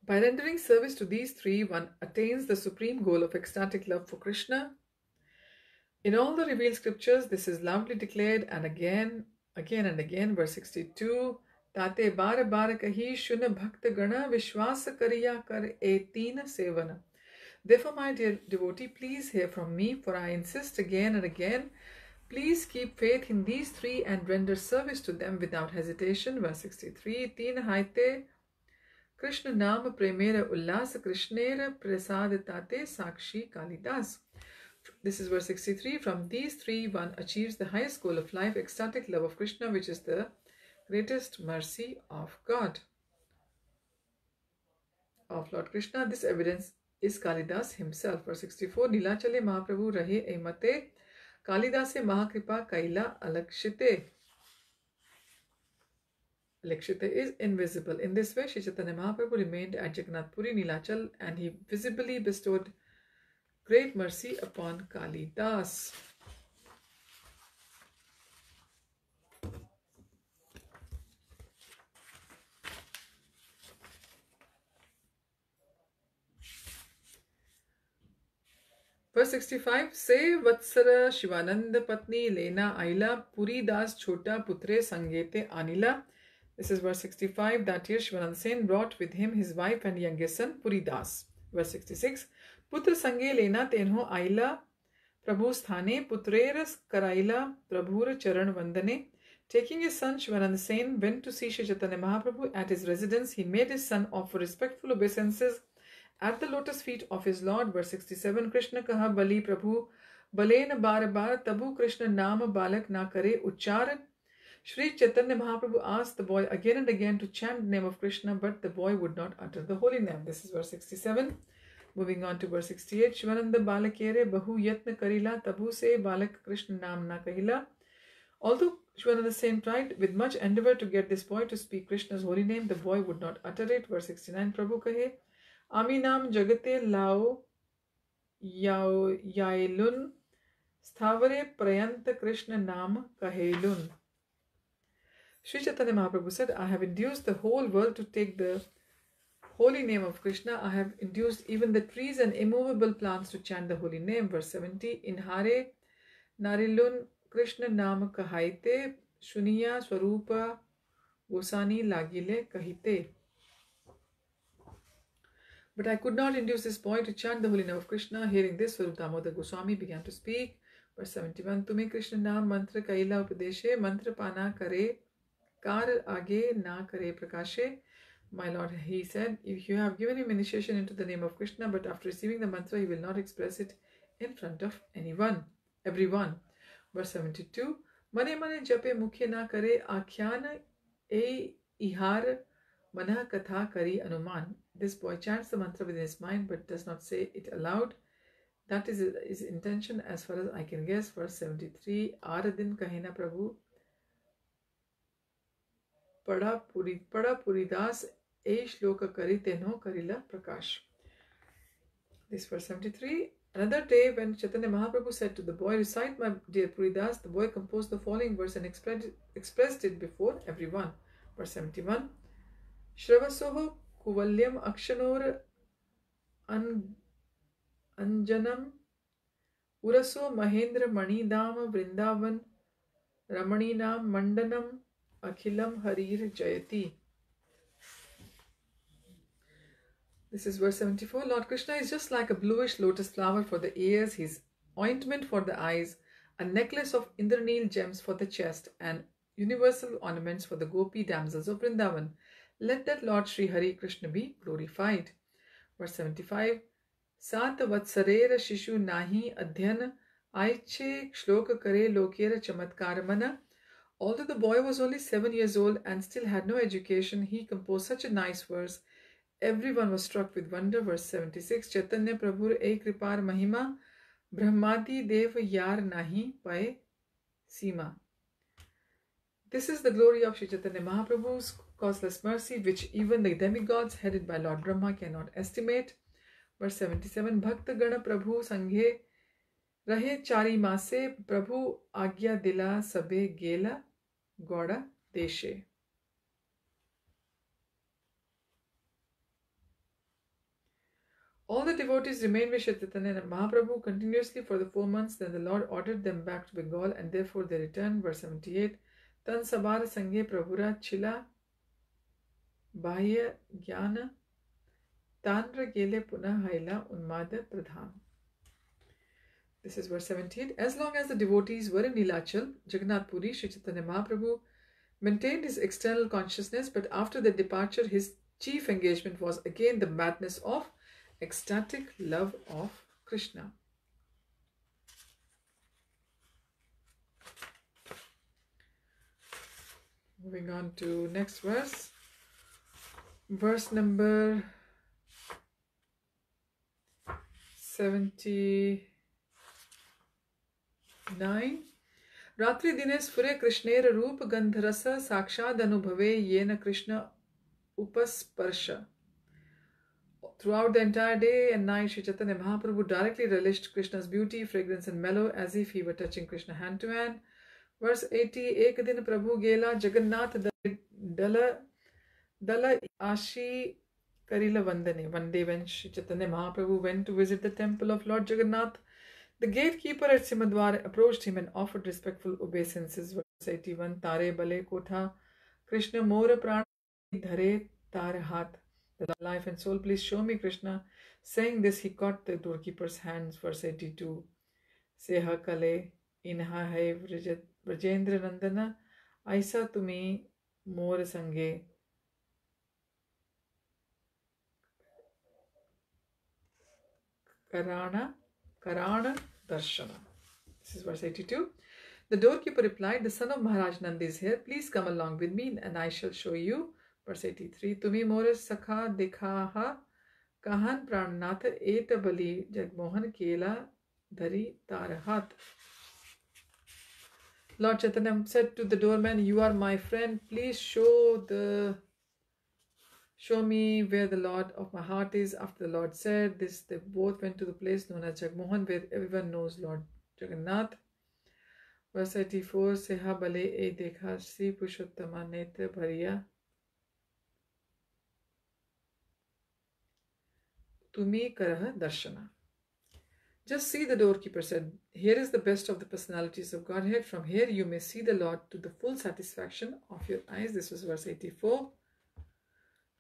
By rendering service to these three, one attains the supreme goal of ecstatic love for Krishna. In all the revealed scriptures, this is loudly declared, and again and again. Verse 62. Tate bar bar kahi shuna bhakta gana vishwasa kariya kar etina sevana. Therefore, my dear devotee, please hear from me, for I insist again and again. Please keep faith in these three and render service to them without hesitation. Verse 63. Teen haite Krishna nama premera ullas Krishnera prasad tate sakshi Kalidas. This is verse 63. From these three, one achieves the highest goal of life, ecstatic love of Krishna, which is the greatest mercy of God, of Lord Krishna. This evidence is Kalidas himself. Verse 64. Nilachale Mahaprabhu rahe emate Kalidase Mahakripa Kaila Alakshite. Alakshita is invisible. In this way, Shri Chaitanya Mahaprabhu remained at Jagannath Puri, Nilachal, and he visibly bestowed great mercy upon Kalidas. Verse 65, Say Vatsara Shivananda Patni Lena Aila Puri Das Chota Putre Sangete Anila. This is verse 65. That year Shivananda Sen brought with him his wife and youngest son Puri Das. Verse 66, Putra Sange Lena Tenho Aila Prabhu Sthane Putreras Karaila Prabhur Charan Vandane. Taking his son Shivananda Sen went to see Shri Chaitanya Mahaprabhu at his residence. He made his son offer respectful obeisances at the lotus feet of his Lord. Verse 67, Krishna kaha bali Prabhu balen bar bar tabu Krishna naam balak na kare uchcharan. Shri Chaitanya Mahaprabhu asked the boy again and again to chant the name of Krishna, but the boy would not utter the holy name. This is verse 67. Moving on to verse 68, Shivananda balakere bahu yatna karila tabu se balak Krishna naam na kahila. Although Shivananda Sen tried with much endeavor to get this boy to speak Krishna's holy name, the boy would not utter it. Verse 69, Prabhu kahe Aminam jagate lao yailun sthavare prayanta Krishna nam kahelun. Sri Chaitanya Mahaprabhu said, I have induced the whole world to take the holy name of Krishna. I have induced even the trees and immovable plants to chant the holy name. Verse 70, Inhare narilun Krishna nam kahaite shuniya swarupa gosani lagile kahite. But I could not induce this boy to chant the holy name of Krishna. Hearing this, Swarup Damodar Goswami began to speak. Verse 71, Tumi Krishna naam mantra kaila upadeshe mantra pana kare kar age na kare prakashe. My Lord, he said, if you have given him initiation into the name of Krishna, but after receiving the mantra, he will not express it in front of everyone. Verse 72, Mane mane jape mukhya na kare akhyana e ihar Manah Katha Kari Anuman. This boy chants the mantra within his mind but does not say it aloud. That is his intention as far as I can guess. Verse 73, Aradin Kahena Prabhu Pada Puridas E Shloka Kari Tenho Karila Prakash. This verse 73, another day when Chaitanya Mahaprabhu said to the boy, recite my dear Puridas, the boy composed the following verse and expressed it before everyone. Verse 71, Shravasoho Kuvalyam Akshanor Anjanam Uraso Mahendra Manidam Vrindavan Ramanina Mandanam Akhilam Harir Jayati. This is verse 74. Lord Krishna is just like a bluish lotus flower for the ears, his ointment for the eyes, a necklace of Indraneel gems for the chest, and universal ornaments for the Gopi damsels of Vrindavan. Let that Lord Sri Hari Krishna be glorified. Verse 75, Sat Vatsarera Shishu Nahi Adhyan Aiche Shloka Kare Lokera Chamatkar Mana. Although the boy was only 7 years old and still had no education, he composed such a nice verse. Everyone was struck with wonder. Verse 76, Chaitanya Prabhur Ek Kripar Mahima Brahmadi Dev Yar Nahi Pae Sima. This is the glory of Sri Chaitanya Mahaprabhu's causeless mercy, which even the demigods headed by Lord Brahma cannot estimate. Verse 77, Bhakta Gana Prabhu Sanghe Rahe Chari Mase Prabhu Agya Dila Sabe Gela Goda Deshe. All the devotees remained with Sri Chaitanya Mahaprabhu continuously for the 4 months. Then the Lord ordered them back to Bengal and therefore they returned. Verse 78, Tan Sabar Sanghe Prabhura Chila Bahya Jnana Tanra Gele Punah Haila Unmada Pradhan. This is verse 78. As long as the devotees were in Nilachal, Jagannath Puri, Sri Chaitanya Mahaprabhu maintained his external consciousness, but after their departure, his chief engagement was again the madness of ecstatic love of Krishna. Moving on to next verse. Verse number 79. 89. Ratri dine sphure Krishner roop gandharasa sakshad anubhave yena Krishna upasparsha. Throughout the entire day and night, Sri Chaitanya Mahaprabhu directly relished Krishna's beauty, fragrance and mellow as if he were touching Krishna hand to hand. Verse 80. Ek din Prabhu gela Jagannath dala ashi karila vandane. One day when Sri Chaitanya Mahaprabhu went to visit the temple of Lord Jagannath, the gatekeeper at Simadwar approached him and offered respectful obeisances. Verse 81. Tare bale kotha Krishna mora prana dhare tar hath. The life and soul, please show me Krishna. Saying this, he caught the doorkeeper's hands. Verse 82. Seha kale inha hai Vrajendra Nandana Aisa tumi mor sange. Karana Darshana. This is verse 82. The doorkeeper replied, the son of Maharaj Nandi is here. Please come along with me and I shall show you. Verse 83. Tumi more sakha dekhaha kahan prannath eta bali jagmohan kela dhari tarahat. Lord Chaitanya said to the doorman, you are my friend. Please show me where the Lord of my heart is. After the Lord said this, they both went to the place known as Jagmohan, where everyone knows Lord Jagannath. Verse 84. Seha bale e dekha Sri Pushottama netra bhariya tumi karah darshana. Just see, the doorkeeper said, here is the best of the personalities of Godhead. From here you may see the Lord to the full satisfaction of your eyes. This was verse 84.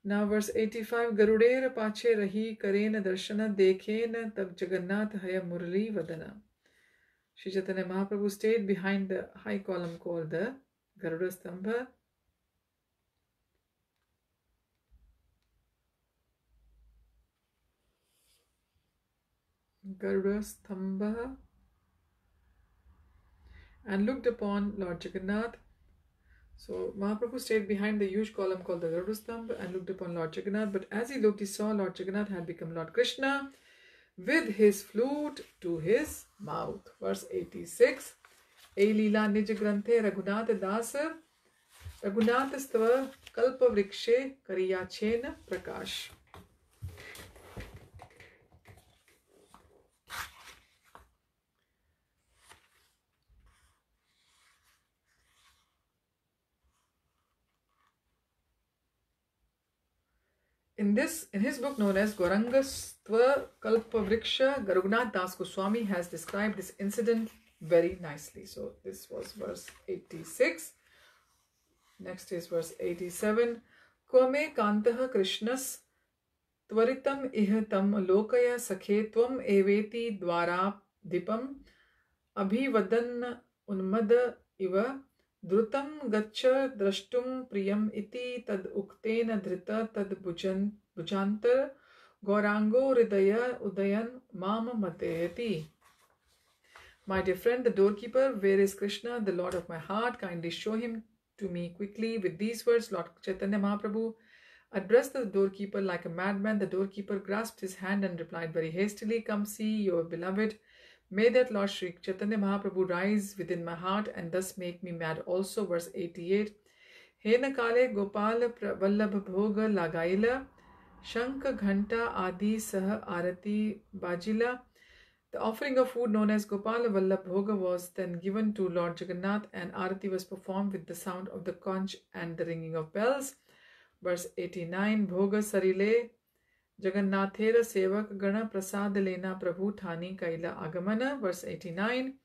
Now verse 85. Garuder pache rahi karena darshana dekhena tab Jagannath haya murli vadana. Sri Chaitanya Mahaprabhu stayed behind the high column called the Garuda Stambha. And looked upon Lord Jagannath. So Mahaprabhu stayed behind the huge column called the Garuda Stambha and looked upon Lord Jagannath. But as he looked, he saw Lord Jagannath had become Lord Krishna with his flute to his mouth. Verse 86. E Leela Nij Granthe Raghunath Dasa Raghunath Stava Kalpa Vrikshe Kariyachena Prakash. In his book known as Gaurangastva Kalpavriksha, Raghunath Das Goswami has described this incident very nicely. So this was verse 86. Next is verse 87. Kwame Kantaha Krishnas Tvaritam Ihatam Lokaya Sakhe Tvam Eveti Dwara Dipam Abhivadan Unmada Iva Drutam Gacha Drashtum Priyam Iti Tad Uktena Dhrita Tad Bujantar Gaurango Ridaya Udayan Mama Matehati. My dear friend, the doorkeeper, where is Krishna, the Lord of my heart? Kindly show him to me quickly. With these words, Lord Chaitanya Mahaprabhu addressed the doorkeeper like a madman. The doorkeeper grasped his hand and replied very hastily, come see your beloved. May that Lord Shri Chaitanya Mahaprabhu rise within my heart and thus make me mad also. Verse 88. Hena kale Gopal Vallabh Bhoga Lagaila Shanka Ghanta Adi Saha Arati Bajila. The offering of food known as Gopala Vallabh Bhoga was then given to Lord Jagannath and Arati was performed with the sound of the conch and the ringing of bells. Verse 89. Bhoga Sarile Jagannathera Sevak Gana Prasad Lena Prabhu Thani Kaila Agamana. Verse 89.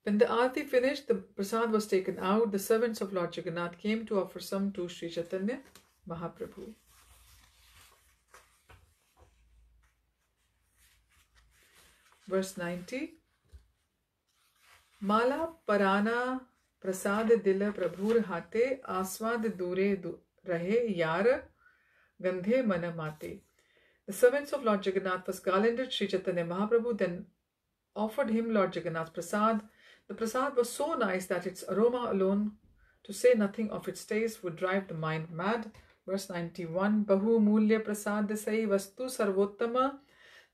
When the Arati finished, the prasad was taken out. The servants of Lord Jagannath came to offer some to Sri Chaitanya Mahaprabhu. Verse 90. Mala Parana Prasad Dila Prabhur Hate Aswad Dure Rahe Yar Gandhe Manamate. The servants of Lord Jagannath first garlanded Sri Chaitanya Mahaprabhu, then offered him Lord Jagannath's prasad. The prasad was so nice that its aroma alone, to say nothing of its taste, would drive the mind mad. Verse 91. Bahu Mulya Prasad Sai Vastu Sarvottama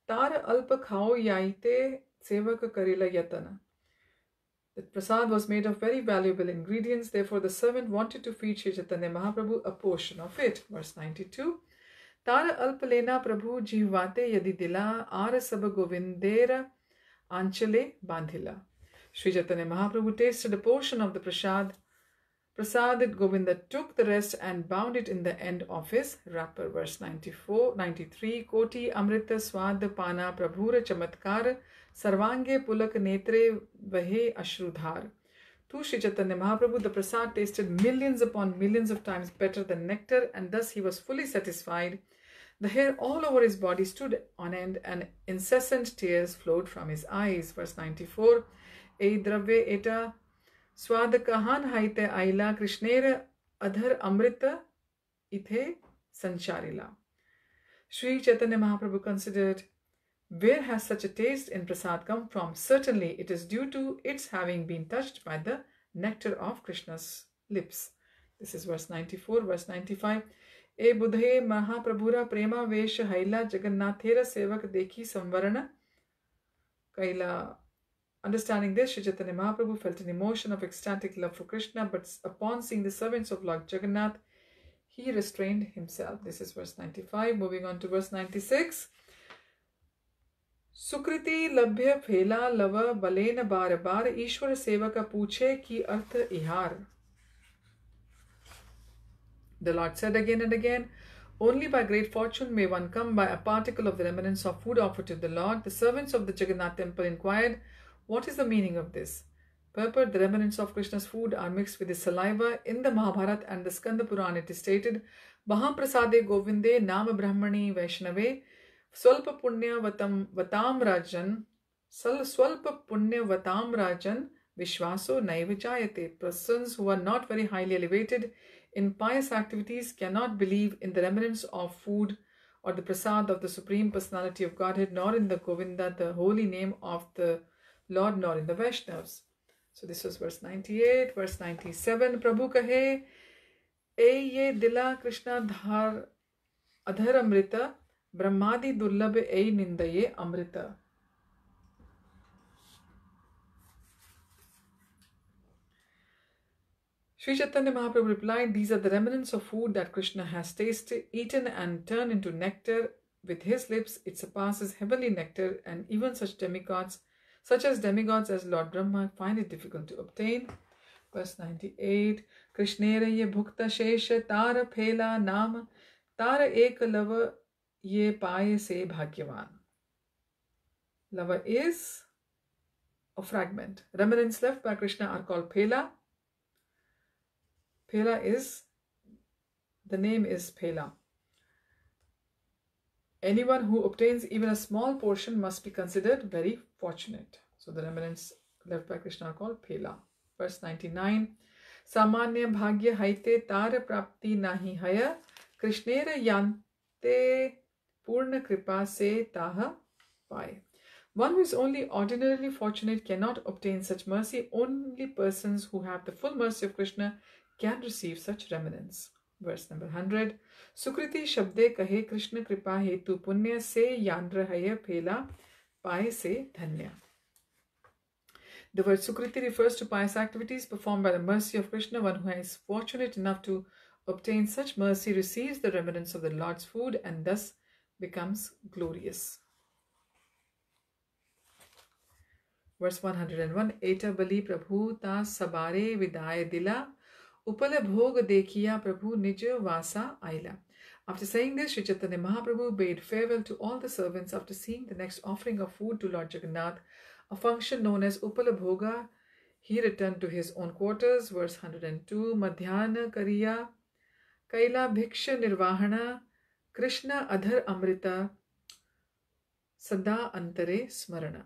Tar Alpa Khao Yaite sevak karila yatana. The prasad was made of very valuable ingredients. Therefore, the servant wanted to feed Sri Chaitanya Mahaprabhu a portion of it. Verse 92. Tara alpalena prabhu jihvate yadi dila ar sab govindera anchale bandhila. Sri Chaitanya Mahaprabhu tasted a portion of the prasad. Prasad Govinda took the rest and bound it in the end of his wrapper. Verse 93. Koti amrita swad pana prabhura chamatkar sarvange pulak netre vahe ashrudhar. To Sri Chaitanya Mahaprabhu, the prasad tasted millions upon millions of times better than nectar, and thus he was fully satisfied. The hair all over his body stood on end, and incessant tears flowed from his eyes. Verse 94. Ei dravya eta swad kahan haite aila krishnera adhar amrita ithe sancharila. Sri Chaitanya Mahaprabhu considered, where has such a taste in prasad come from? Certainly it is due to its having been touched by the nectar of Krishna's lips. This is verse 94. Verse 95. E budhe Mahaprabhura prema vesha haila jagannathera sevak dekhi samvarana kaila. Understanding this, Sri Chaitanya Mahaprabhu felt an emotion of ecstatic love for Krishna, but upon seeing the servants of Lord Jagannath, he restrained himself. This is verse 95. Moving on to verse 96. Sukriti labhya phela lava balena bar bar Ishwar sevaka puche ki artha ihar. The Lord said again and again, only by great fortune may one come by a particle of the remnants of food offered to the Lord. The servants of the Jagannath temple inquired, what is the meaning of this? Purport, the remnants of Krishna's food are mixed with his saliva. In the Mahabharata and the Skanda Purana it is stated, Baham prasade govinde nama brahmani vaishnave swalpa punya vatam rajan swalpa punya vatam rajan vishwaso naiva jayate. Persons who are not very highly elevated in pious activities cannot believe in the remnants of food or the prasad of the Supreme Personality of Godhead, nor in the Govinda, the holy name of the Lord, nor in the Vaishnavas. So this was verse 98. Verse 97. Prabhu kahe, e ye dila Krishna dhar adhar amrita, brahmadi durlabh e nindaye amrita. Sri Chaitanya Mahaprabhu replied, these are the remnants of food that Krishna has tasted, eaten and turned into nectar with his lips. It surpasses heavenly nectar, and even such as demigods as Lord Brahma find it difficult to obtain. Verse 98. Krishnera ye bhukta shesha tara phela nam tara ek lava ye paye se bhagyavan. Lava is a fragment. Remnants left by Krishna are called phela. Phela is, the name is phela. Anyone who obtains even a small portion must be considered very fortunate. So the remnants left by Krishna are called phela. Verse 99. Samanya bhagya haite tara prapti nahi haya Krishnera yante purna kripa se taha pai. One who is only ordinarily fortunate cannot obtain such mercy. Only persons who have the full mercy of Krishna can receive such remnants. Verse number 100. Sukriti shabde kahe Krishna kripa hetu punya se yandra haya phela pai se dhanya. The word Sukriti refers to pious activities performed by the mercy of Krishna. One who is fortunate enough to obtain such mercy receives the remnants of the Lord's food and thus becomes glorious. Verse 101. Eta bali prabhu ta sabare vidaya dila upala bhog dekhiya prabhu nij vasa aila. After saying this, Sri Chaitanya Mahaprabhu bade farewell to all the servants. After seeing the next offering of food to Lord Jagannath, a function known as Upala Bhoga, he returned to his own quarters. Verse 102. Madhyana Kariya Kaila Bhiksha Nirvahana Krishna Adhar Amrita Sada Antare Smarana.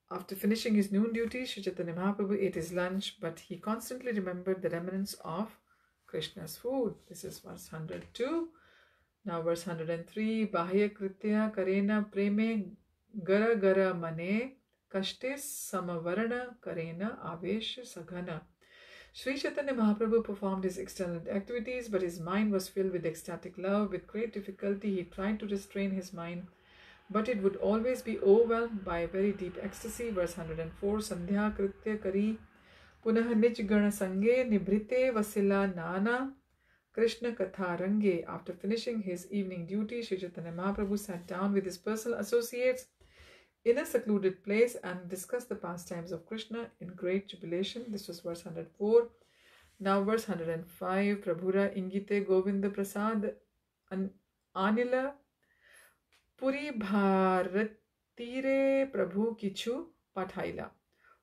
After finishing his noon duty, Sri Chaitanya Mahaprabhu ate his lunch, but he constantly remembered the remnants of Krishna's food. This is verse 102. Now verse 103. Bahya Kritya Karena Preme Gara Gara Mane Kashte Samavarana Karena Avesh Saghana. Sri Chaitanya Mahaprabhu performed his external activities, but his mind was filled with ecstatic love. With great difficulty, he tried to restrain his mind but it would always be overwhelmed by a very deep ecstasy. Verse 104, Sandhya kritya kari punah nij gana sange nibhrite vasila nana Krishna Katha Range. After finishing his evening duty, Sri Chaitanya Mahaprabhu sat down with his personal associates in a secluded place and discussed the pastimes of Krishna in great jubilation. This was verse 104. Now verse 105. Prabhura ingite Govinda Prasad Anila Puri Bharatire Prabhu Kichu Pathaila.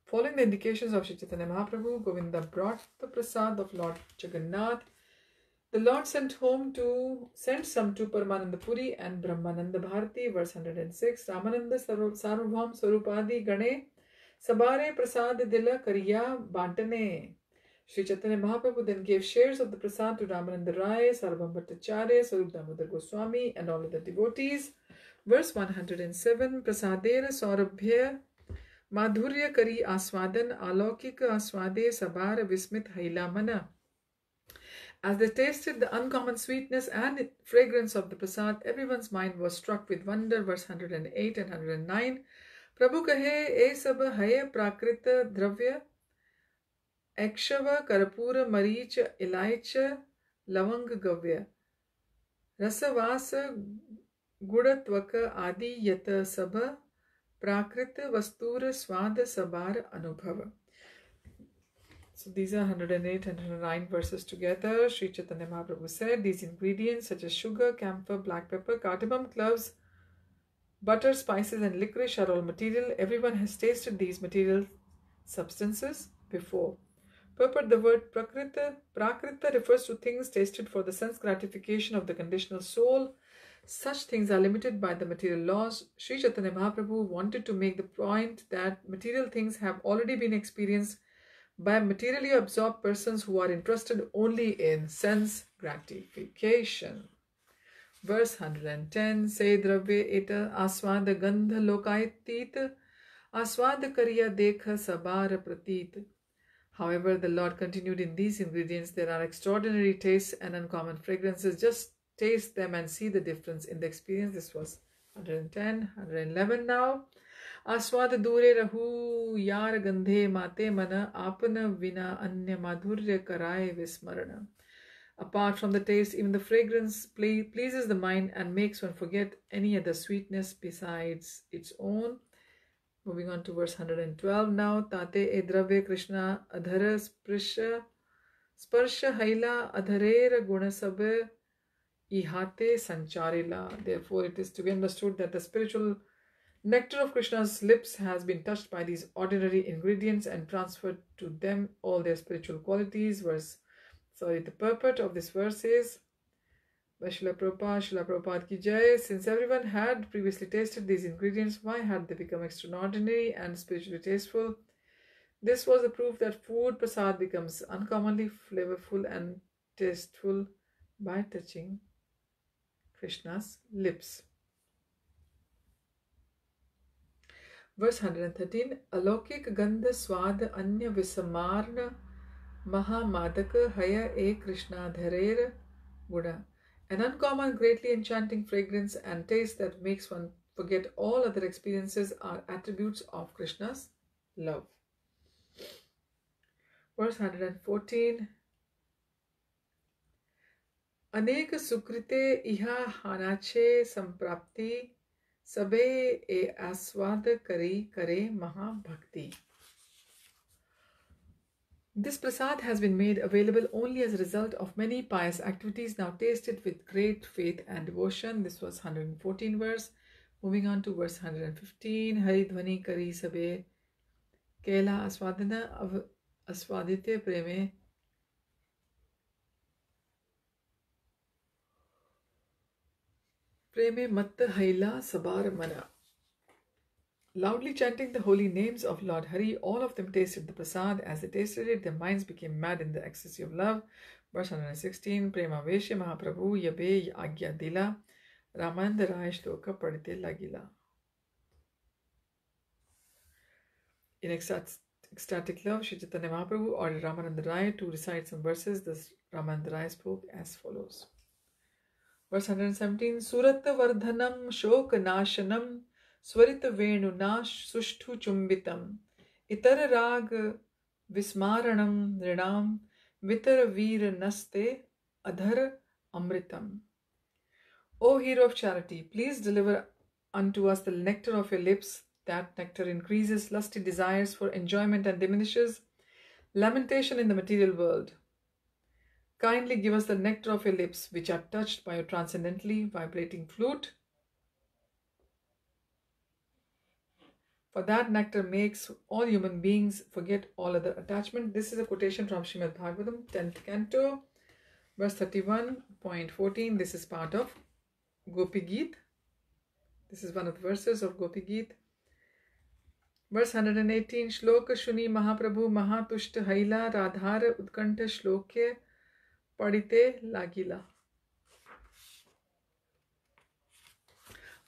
Following the indications of Sri Chaitanya Mahaprabhu, Govinda brought the prasad of Lord Jagannath. The Lord sent some to Paramananda Puri and Brahmananda Bharati. Verse 106. Ramananda Sarvabhaum Swarupadi Gane Sabare Prasad Dila Kariya Bantane. Sri Chaitanya Mahaprabhu then gave shares of the prasad to Ramananda Rai, Sarvabhaum Bhattacharya, Swarup Damodar Goswami, and all other devotees. Verse 107. Prasadera Saurabhya Madhurya Kari Aswadan Alaukika Aswade Sabara Vismit Haila Mana. As they tasted the uncommon sweetness and fragrance of the prasad, everyone's mind was struck with wonder. Verse 108 and 109. Prabhu kahe e sab hai prakrita dravya ekshava karapura marich ilaicha lavang gavya rasavasa gudatvaka adi yata sabha prakrita vastura swada sabar anubhava. So these are 108 and 109 verses together. Sri Chaitanya Mahaprabhu said, these ingredients such as sugar, camphor, black pepper, cardamom, cloves, butter, spices and licorice are all material. Everyone has tasted these material substances before. Purport: the word prakrita refers to things tasted for the sense gratification of the conditional soul. Such things are limited by the material laws. Sri Chaitanya Mahaprabhu wanted to make the point that material things have already been experienced by materially absorbed persons who are interested only in sense gratification. Verse 110. Se dravya eta aswada gandha lokaitit aswada karya dekha sabara pratit. However, the Lord continued, in these ingredients there are extraordinary tastes and uncommon fragrances. Just taste them and see the difference in the experience. This was 110. 111 now. Aswad dure rahu yar gandhe mate mana apana vina anya madhurya karaye vismarana. Apart from the taste, even the fragrance pleases the mind and makes one forget any other sweetness besides its own. Moving on to verse 112 now. Tate e dravya Krishna adhara sparsha haila adharera gunasabha ihate sancharila. Therefore, it is to be understood that the spiritual nectar of Krishna's lips has been touched by these ordinary ingredients and transferred to them all their spiritual qualities. The purport of this verse is, by Srila Prabhupada ki jai. Since everyone had previously tasted these ingredients, why had they become extraordinary and spiritually tasteful? This was the proof that food prasad becomes uncommonly flavorful and tasteful by touching Krishna's lips. Verse 113. Alokik gandha swad anya visamarna mahamadaka haya e Krishna dharer guna. An uncommon, greatly enchanting fragrance and taste that makes one forget all other experiences are attributes of Krishna's love. Verse 114. Aneka sukrite iha hanache samprapti sabe e aswad kare maha bhakti. This prasad has been made available only as a result of many pious activities. Now taste it with great faith and devotion. This was 114 verse. Moving on to verse 115. Hari dhvani kari sabe kela aswadana aswadite preme matta haila sabar mana. Loudly chanting the holy names of Lord Hari, all of them tasted the prasad. As they tasted it, their minds became mad in the ecstasy of love. Verse 116. Prema Veshe Mahaprabhu yabe agya dila Ramananda Rai shloka padite lagila. In ecstatic love, Sri Chaitanya Mahaprabhu ordered Ramananda Rai to recite some verses. Thus Ramananda Rai spoke as follows. Verse 117. Surat Vardhanam Shok Nashanam Swarit Venuna Sushtu Chumbitam Itar Rag Vismaranam Nridam Vitar Veer Naste Adhar Amritam. O hero of charity, please deliver unto us the nectar of your lips. That nectar increases lusty desires for enjoyment and diminishes lamentation in the material world. Kindly give us the nectar of your lips, which are touched by your transcendently vibrating flute. For that nectar makes all human beings forget all other attachment. This is a quotation from Srimad Bhagavatam, 10th canto, verse 31.14. This is part of Gopi Geet. This is one of the verses of Gopi Geet. Verse 118. Shloka Shuni Mahaprabhu Mahatushta Haila Radhar Utkanta Shlokya Padite Lagila.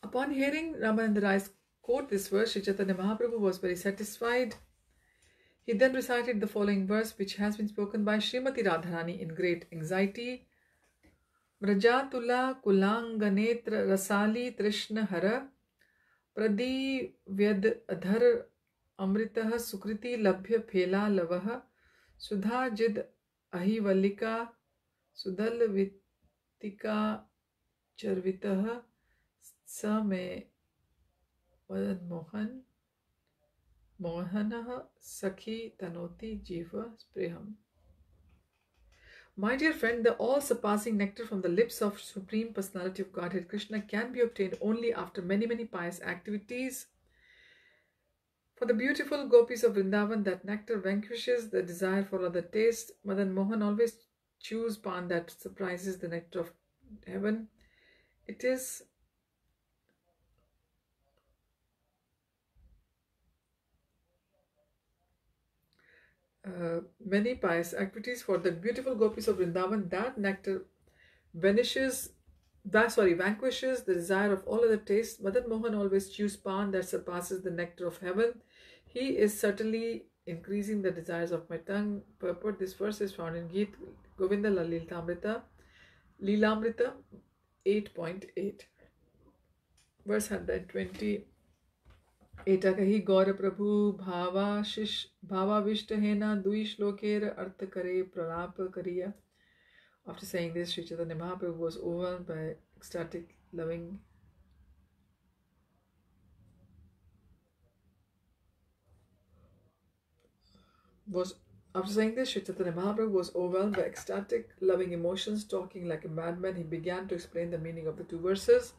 Upon hearing Ramananda Rai's quote this verse, Sri Chaitanya Mahaprabhu was very satisfied. He then recited the following verse, which has been spoken by Srimati Radharani in great anxiety. Vrajatula Kulanganetra Rasali Trishna Hara Pradi Vyad Adhar Amritah Sukriti Labhya Phela Lavaha Sudha Jid Ahivalika Sudal Vitika Charvitah Same Mohan Mohanah Sakhi Tanoti Jiva Spreham. My dear friend, the all-surpassing nectar from the lips of Supreme Personality of Godhead Krishna can be obtained only after many pious activities. For the beautiful gopis of Vrindavan, that nectar vanquishes the desire for other taste. Madan Mohan always chews pan that surprises the nectar of heaven. It is many pious activities for the beautiful gopis of Vrindavan, that nectar vanquishes the desire of all other tastes. Madan Mohan always chews pan that surpasses the nectar of heaven. He is certainly increasing the desires of my tongue. Purport: this verse is found in Geet Govinda Lilamrita 8.8. Verse 120. Etakahi Gaura Prabhu Bhava Vishtahena Dui Shlokera Artha Kare Pralapa Kariya. After saying this, Sri Chaitanya Mahaprabhu was overwhelmed by ecstatic loving. After saying this, Sri Chaitanya Mahaprabhu was overwhelmed by ecstatic loving emotions. Talking like a madman, he began to explain the meaning of the two verses.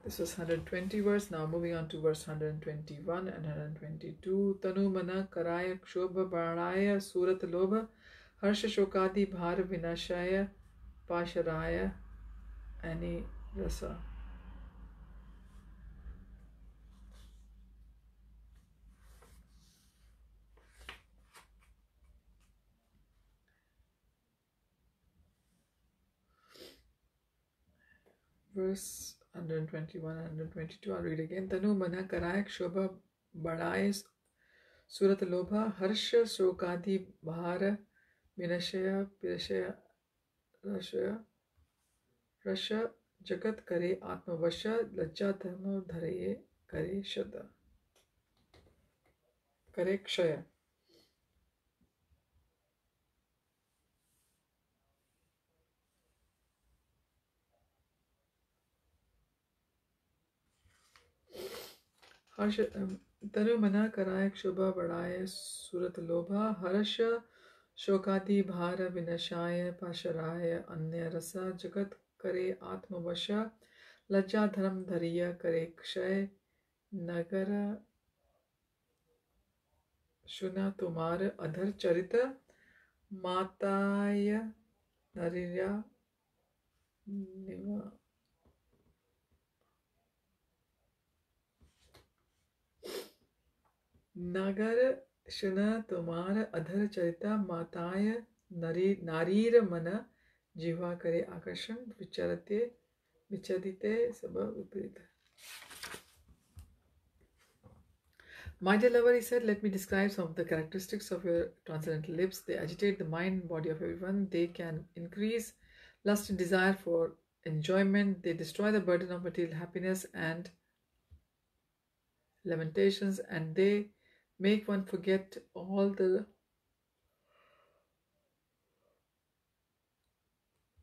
This was 120 verse. Now moving on to verse 121 and 122. Tanu mana karaya kshobha baraya surat lobha harsha shokadi bhar vinashaya pasharaya ani rasa. Verse 121 and 122. I'll read again. Tanu mana karayak shobha badaya surat lobha harsha shokadi bhara vinashaya pirashaya rasha jagat kare atma vasha lajja dharma dharaye kare shada kare kshaya. Tanu mana karayak shobha badaya surat lobha harsha shokadi bhara vinashaya pasharaya anya rasa jagat करे आत्मवशा लज्जा धर्म धरिया करे क्षय नगर सुना तुम्हार अधर चरित माताय नरिया निवा नगर सुना तुम्हार अधर चरिता माताय नारीर मन जीवा करे आकर्षण विचरिते सब विपरीत. My dear lover, he said, let me describe some of the characteristics of your transcendental lips. They agitate the mind and body of everyone. They can increase lust and desire for enjoyment. They destroy the burden of material happiness and lamentations, and they make one forget all the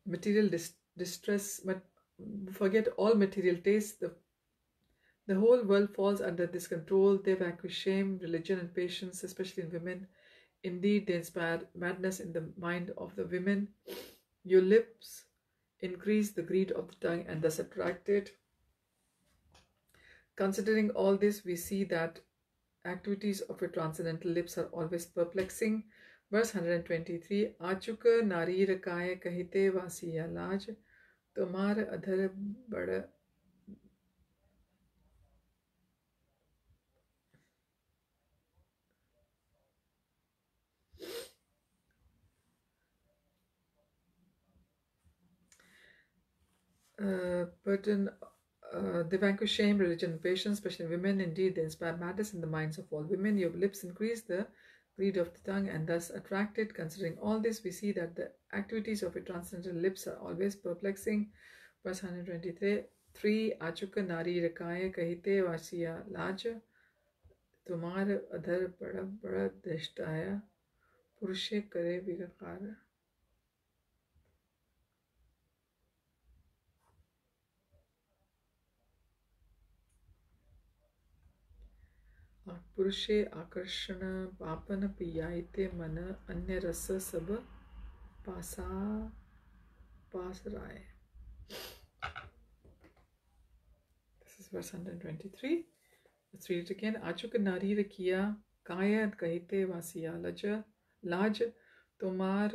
material distress, but forget all material tastes. The whole world falls under this control. They vanquish shame, religion, and patience, especially in women. Indeed, they inspire madness in the mind of the women. Your lips increase the greed of the tongue and thus attract it. Considering all this, we see that activities of your transcendental lips are always perplexing. Verse 123, Achuka nari rakaya kahite vasiya laj, tomar adhar bada. Burden, they vanquish shame, religion, and patience, especially in women. Indeed, they inspire madness in the minds of all women. Your lips increase the greed of the tongue and thus attract it. Considering all this, we see that the activities of your transcendental lips are always perplexing. Verse 123, Achuka nari rakaya kahite vasiya laj, तुम्हार अधर बड़ा बड़ा दृष्टाया पुरुषे करे विकार. पुरुषे आकर्षण पापन पियायते मन अन्य रस सब पासा पास राय. This is verse 123. Let's read it again. Achuk nari rakiya kaya kahite vasiya laj tomar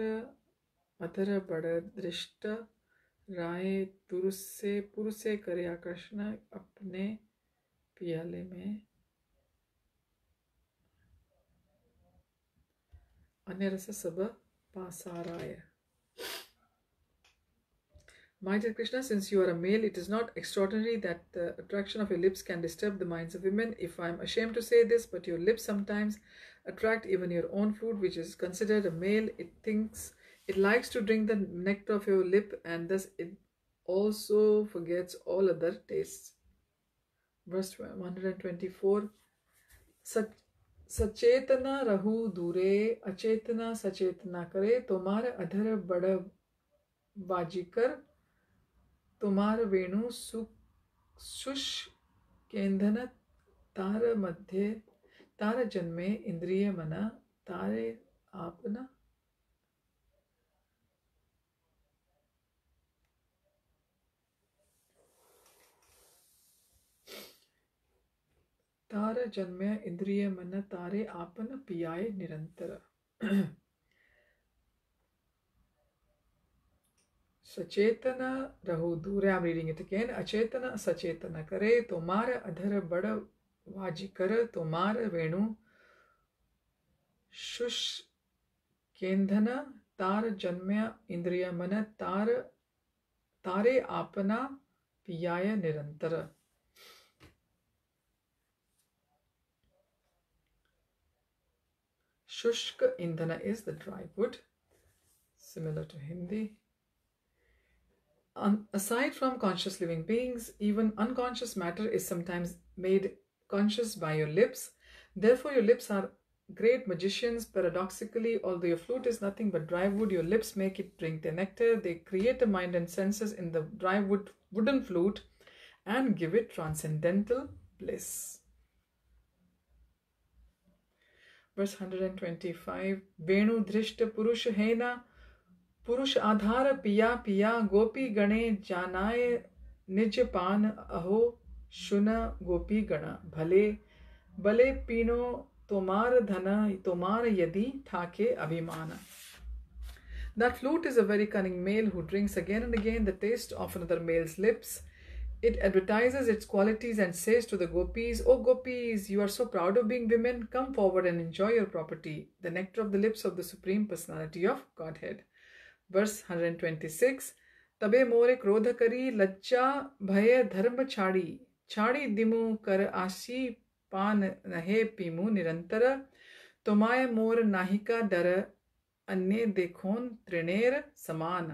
adhar bada drishta राय पुरुषे करे आकर्षण अपने पियाले में अन्य रस सब पासाराय. My dear Krishna, since you are a male, it is not extraordinary that the attraction of your lips can disturb the minds of women. If I am ashamed to say this, but your lips sometimes attract even your own fruit, which is considered a male. It likes to drink the nectar of your lip, and thus it also forgets all other tastes. Verse 124. सचेतना रहू दूरे अचेतना सचेतना करे तुम्हार अधर बड़ वाजिकर तुम्हार वेणु शुष केंधन तार मध्य तार जन्मे इंद्रिय मना तारे आपना. तार जन्मे इंद्रिय मन तारे आपन पियाए निरंतर. सचेतना रहु दूरे. I'm reading it again. अचेतना सचेतना करे तुम्हार अधर बड़ वाजी कर तुम्हार वेणु शुष केंधन तार जन्म्य इंद्रिय मन तारे आपना पियाय निरंतर. Shushka indhana is the dry wood, similar to Hindi. Aside from conscious living beings, even unconscious matter is sometimes made conscious by your lips. Therefore, your lips are great magicians. Paradoxically, although your flute is nothing but dry wood, your lips make it drink the nectar. They create a mind and senses in the dry wooden flute and give it transcendental bliss. Verse 125. Venu dhrishta purush hena पुरुष आधार पिया पिया गोपी गणे जानाय निज पान अहो शुन गोपी गण भले भले पीनो तोमार धन तोमार यदि ठाके अभिमान. That flute is a very cunning male who drinks again and again the taste of another male's lips. It advertises its qualities and says to the gopis, "O gopis, you are so proud of being women, come forward and enjoy your property, the nectar of the lips of the Supreme Personality of Godhead." Verse 126. तबे मोरे क्रोध करी लज्जा भय धर्म छाड़ी दिमु कर आशी पान नहे पीमु निरंतर तुमाय मोर नाहिका डर अन्य देखोन त्रिनेर समान.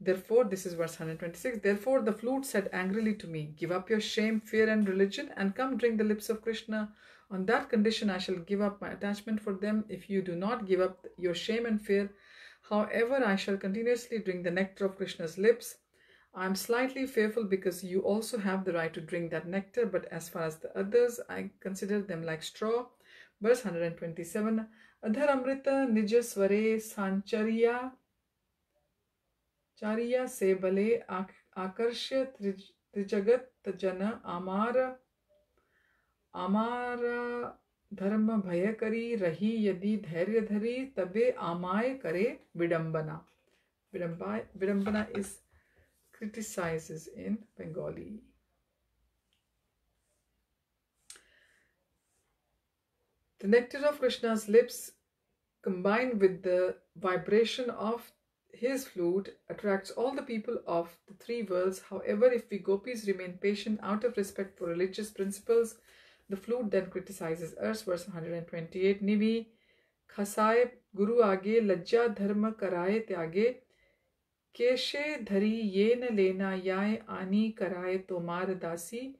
Therefore, this is verse 126. Therefore, the flute said angrily to me, give up your shame, fear, and religion, and come drink the lips of Krishna. On that condition, I shall give up my attachment for them. If you do not give up your shame and fear, however, I shall continuously drink the nectar of Krishna's lips. I am slightly fearful because you also have the right to drink that nectar, but as far as the others, I consider them like straw. Verse 127. Adhar amrita nija sware sanchariya चारिया से बले आकर्ष्य त्रिजगत जन आमार धर्म भय करी रही यदि धैर्य धरी तबे आमाय करे विडंबना. Vidambana is criticizes in Bengali. The nectar of Krishna's lips combined with the vibration of his flute attracts all the people of the three worlds. However, if we gopis remain patient out of respect for religious principles, the flute then criticizes us. Verse 128. Nivi khasaye guru aage lajja dharma karaye tyage keshe dhari yen lena yaye ani karaye tomar dasi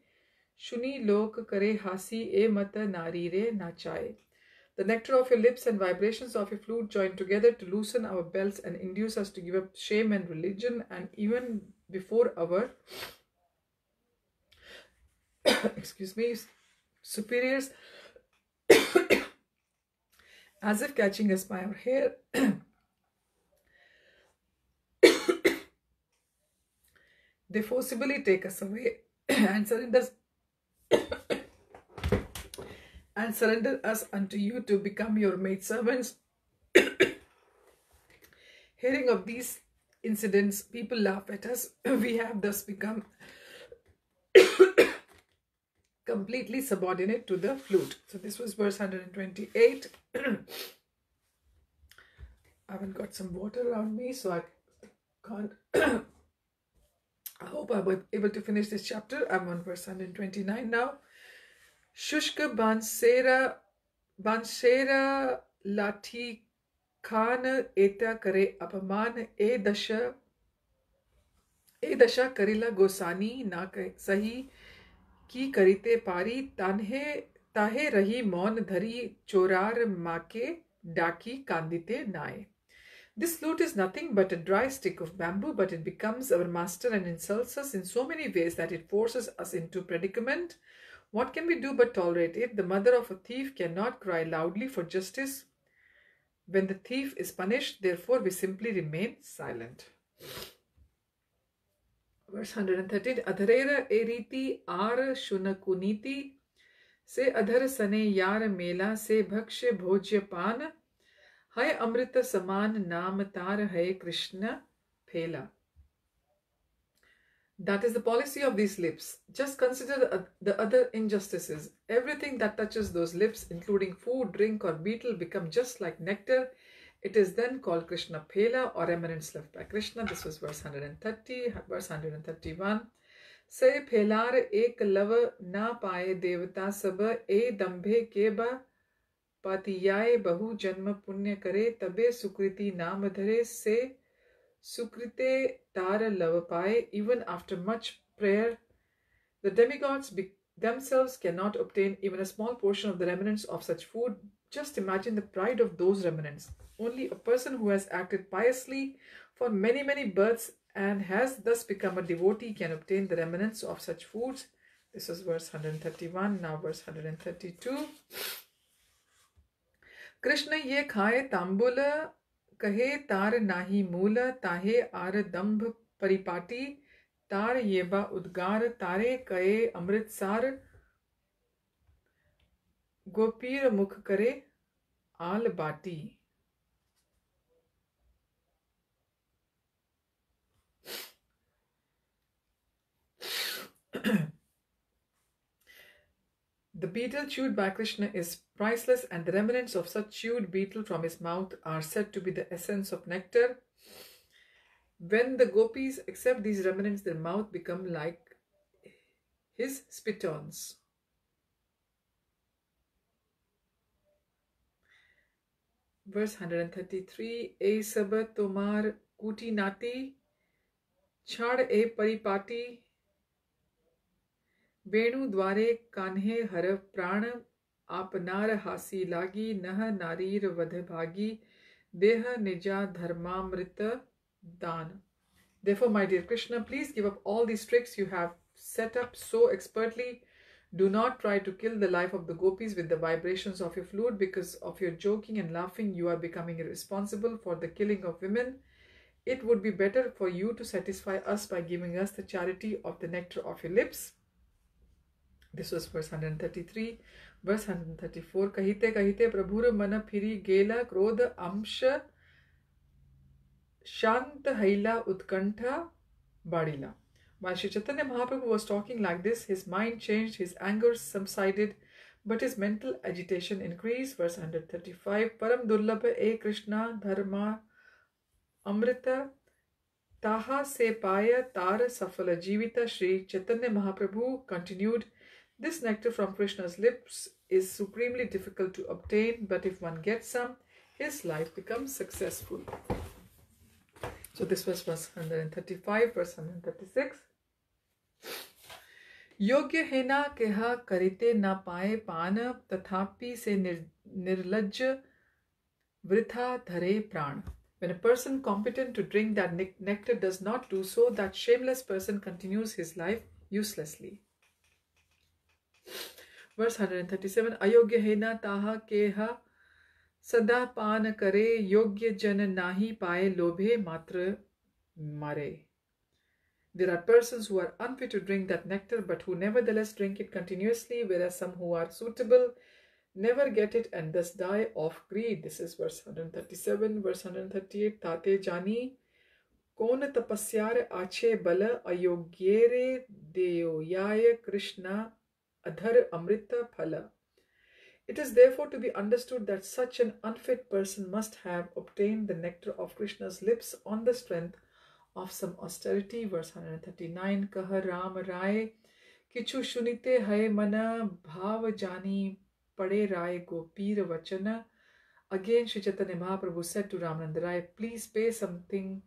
shuni lok kare hasi e mata nari re nachaye. The nectar of your lips and vibrations of your flute join together to loosen our belts and induce us to give up shame and religion, and even before our superiors, as if catching us by our hair. They forcibly take us away and surrender us unto you to become your maidservants. Hearing of these incidents, people laugh at us. We have thus become completely subordinate to the flute. So this was verse 128. I haven't got some water around me, so I can't. I hope I was able to finish this chapter. I'm on verse 129 now. Shushka bansera lati khan eta kare apaman e dasha karila gosani na sahi ki karite pari tahe rahi mon dhari chorar make daki kandite nae. This flute is nothing but a dry stick of bamboo, but it becomes our master and insults us in so many ways that it forces us into predicament. What can we do but tolerate it? The mother of a thief cannot cry loudly for justice when the thief is punished. Therefore, we simply remain silent. Verse 113. Adharera eriti ar shunakuniti se adhar sane yar mela se bhakshe bhojya pan hai amrita saman naam tar hai Krishna phela. That is the policy of these lips. Just consider the other injustices. Everything that touches those lips, including food, drink, or beetle, become just like nectar. It is then called Krishna Phela, or eminence left by Krishna. This was verse 130. Verse 131. Se phelar ek lav na paye devata sab e dambhe ke ba patiyaye bahu janma punya kare tabe sukriti naam dhare se Sukrite Tara Lavapai. Even after much prayer, the demigods themselves cannot obtain even a small portion of the remnants of such food. Just imagine the pride of those remnants. Only a person who has acted piously for many, many births and has thus become a devotee can obtain the remnants of such foods. This is verse 131. Now verse 132. Krishna ye khaye tambula कहे तार नाही मूल ताहे are दंभ परिपाटी तार येबा उद्गार तारे कहे अमृतसार गोपीर मुख करे आल बाटी. The beetle chewed by Krishna is priceless, and the remnants of such chewed beetle from his mouth are said to be the essence of nectar. When the gopis accept these remnants, their mouth become like his spittoons. Verse 133. E sab tomar kuti nati छाड़ ए परिपाटी वेणु द्वारे कान्हे हर प्राण आपनार हासी लागी नह नारीर वध भागी देह निजा धर्मामृत दान. Therefore, my dear Krishna, please give up all these tricks you have set up so expertly. Do not try to kill the life of the gopis with the vibrations of your flute. Because of your joking and laughing, you are becoming responsible for the killing of women. It would be better for you to satisfy us by giving us the charity of the nectar of your lips. This was verse 133. Verse 134. Kahite kahite prabhur mana phiri gela krodh amsha shant haila utkantha badila. While Sri Chaitanya Mahaprabhu was talking like this, his mind changed, his anger subsided, but his mental agitation increased. Verse 135. Param durlabha e Krishna dharma amrita taha se paya tar safala jivita. Sri Chaitanya Mahaprabhu continued, this nectar from Krishna's lips is supremely difficult to obtain, but if one gets some, his life becomes successful. So this was verse 135, verse 136. योग्य है ना कहा करते ना पाए पान तथापि से निर्लज्ज वृथा धरे प्राण. When a person competent to drink that nectar does not do so, that shameless person continues his life uselessly. Verse 137. अयोग्य है ना ताहा केहा सदा पान करे योग्य जन नाही पाए लोभे मात्र मारे. There are persons who are unfit to drink that nectar, but who nevertheless drink it continuously, whereas some who are suitable never get it and thus die of greed. This is verse 137. Verse 138. Tate jani kon tapasyar ache bala ayogyere deoyaya Krishna adhar amrita phala. It is therefore to be understood that such an unfit person must have obtained the nectar of Krishna's lips on the strength of some austerity. Verse 139. Kah Ram Rai kichu shunite hai mana bhav jani pade Rai gopir vachana. Again Sri Chaitanya Mahaprabhu said to Ramananda Rai, please pay something.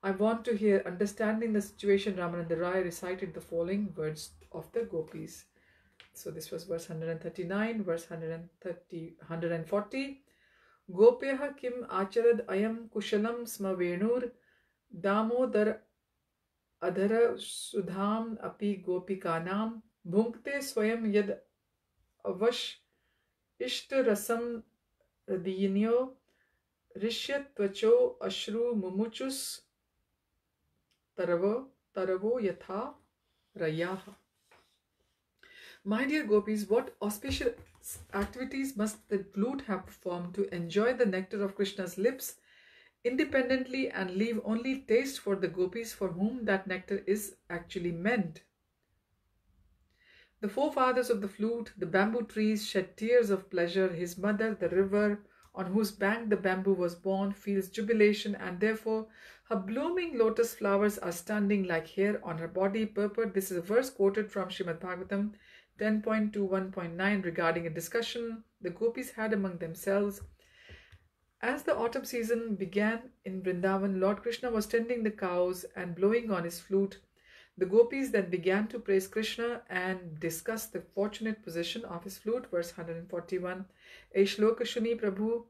I want to hear. Understanding the situation, Ramananda Rai recited the following words of the gopis. So this was verse 139. Verse 140. Gopyaha kim acharad ayam kushalam sma venur Damodar adhara sudham api gopikanam bhunkte swayam yad avash ishta rasam radinyo rishyat tvacho ashru mumuchus taravo yatha rayaha. My dear gopis, what auspicious activities must the flute have performed to enjoy the nectar of Krishna's lips independently and leave only taste for the gopis for whom that nectar is actually meant. The forefathers of the flute, the bamboo trees, shed tears of pleasure. His mother, the river on whose bank the bamboo was born, feels jubilation, and therefore her blooming lotus flowers are standing like hair on her body. Purport. This is a verse quoted from Srimad Bhagavatam 10.21.9 regarding a discussion the gopis had among themselves. As the autumn season began in Vrindavan, Lord Krishna was tending the cows and blowing on his flute. The gopis then began to praise Krishna and discuss the fortunate position of his flute. Verse 141. E shloka shuni prabhu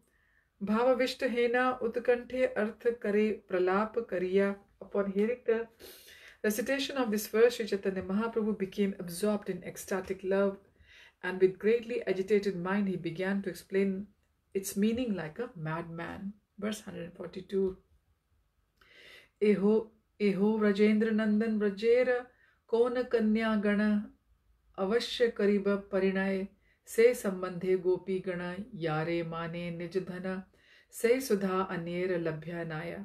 bhavavishta hena utkanthe artha kare pralap kariya. Upon hearing the recitation of this verse, Sri Chaitanya Mahaprabhu became absorbed in ecstatic love, and with greatly agitated mind he began to explain its meaning like a madman. Verse 142. Eho Rajendra Nandan Vrajera Kona Kanya Gana Avashya Kariba Parinay Se Sambandhe Gopi Gana Yare Mane Nijadhana Se Sudha Anera Labhya Naya.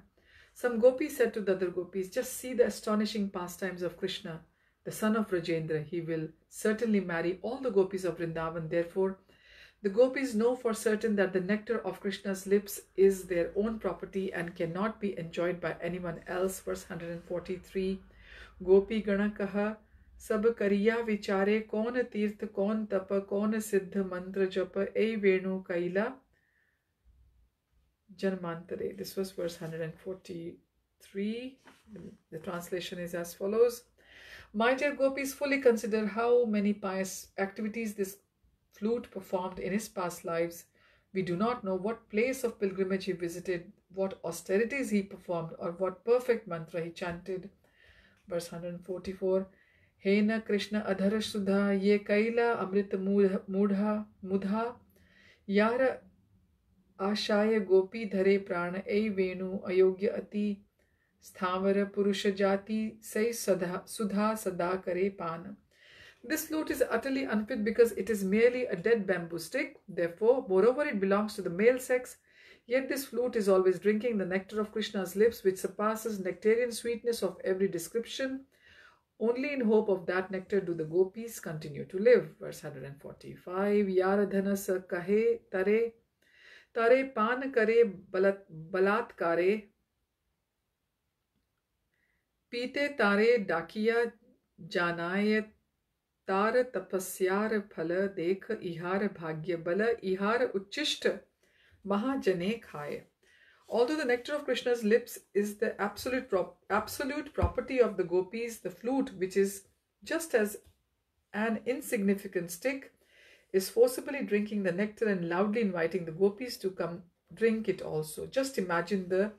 Some gopis said to the other gopis, just see the astonishing pastimes of Krishna, the son of Rajendra. He will certainly marry all the gopis of Vrindavan. Therefore, the gopis know for certain that the nectar of Krishna's lips is their own property and cannot be enjoyed by anyone else. Verse 143. Gopi Gana Kaha Sab Kariya Vichare Kon Tirth Kon Tapa Kon Siddha Mantra Japa E Venu Kaila Janmantare. This was verse 144. 3. The translation is as follows. My dear gopis, fully consider how many pious activities this flute performed in his past lives. We do not know what place of pilgrimage he visited, what austerities he performed, or what perfect mantra he chanted. Verse 144. Hena Krishna adhara sudha ye kaila amrit mudha yara ashaya gopi dhare prana ei venu ayogya ati sthavara purusha jati sai sudha sada kare pan. This flute is utterly unfit because it is merely a dead bamboo stick. Therefore, moreover, it belongs to the male sex. Yet this flute is always drinking the nectar of Krishna's lips, which surpasses nectarian sweetness of every description. Only in hope of that nectar do the gopis continue to live. Verse 145. Yaradhana sa kahe tare tare pan kare balatkare pite tare dakiya janayat तार तपस्यार फल देख इहार भाग्य बल इहार उच्चिष्ट महाजने खाए. Although the nectar of Krishna's lips is the absolute property of the gopis, the flute, which is just as an insignificant stick, is forcibly drinking the nectar and loudly inviting the gopis to come drink it also. Just imagine the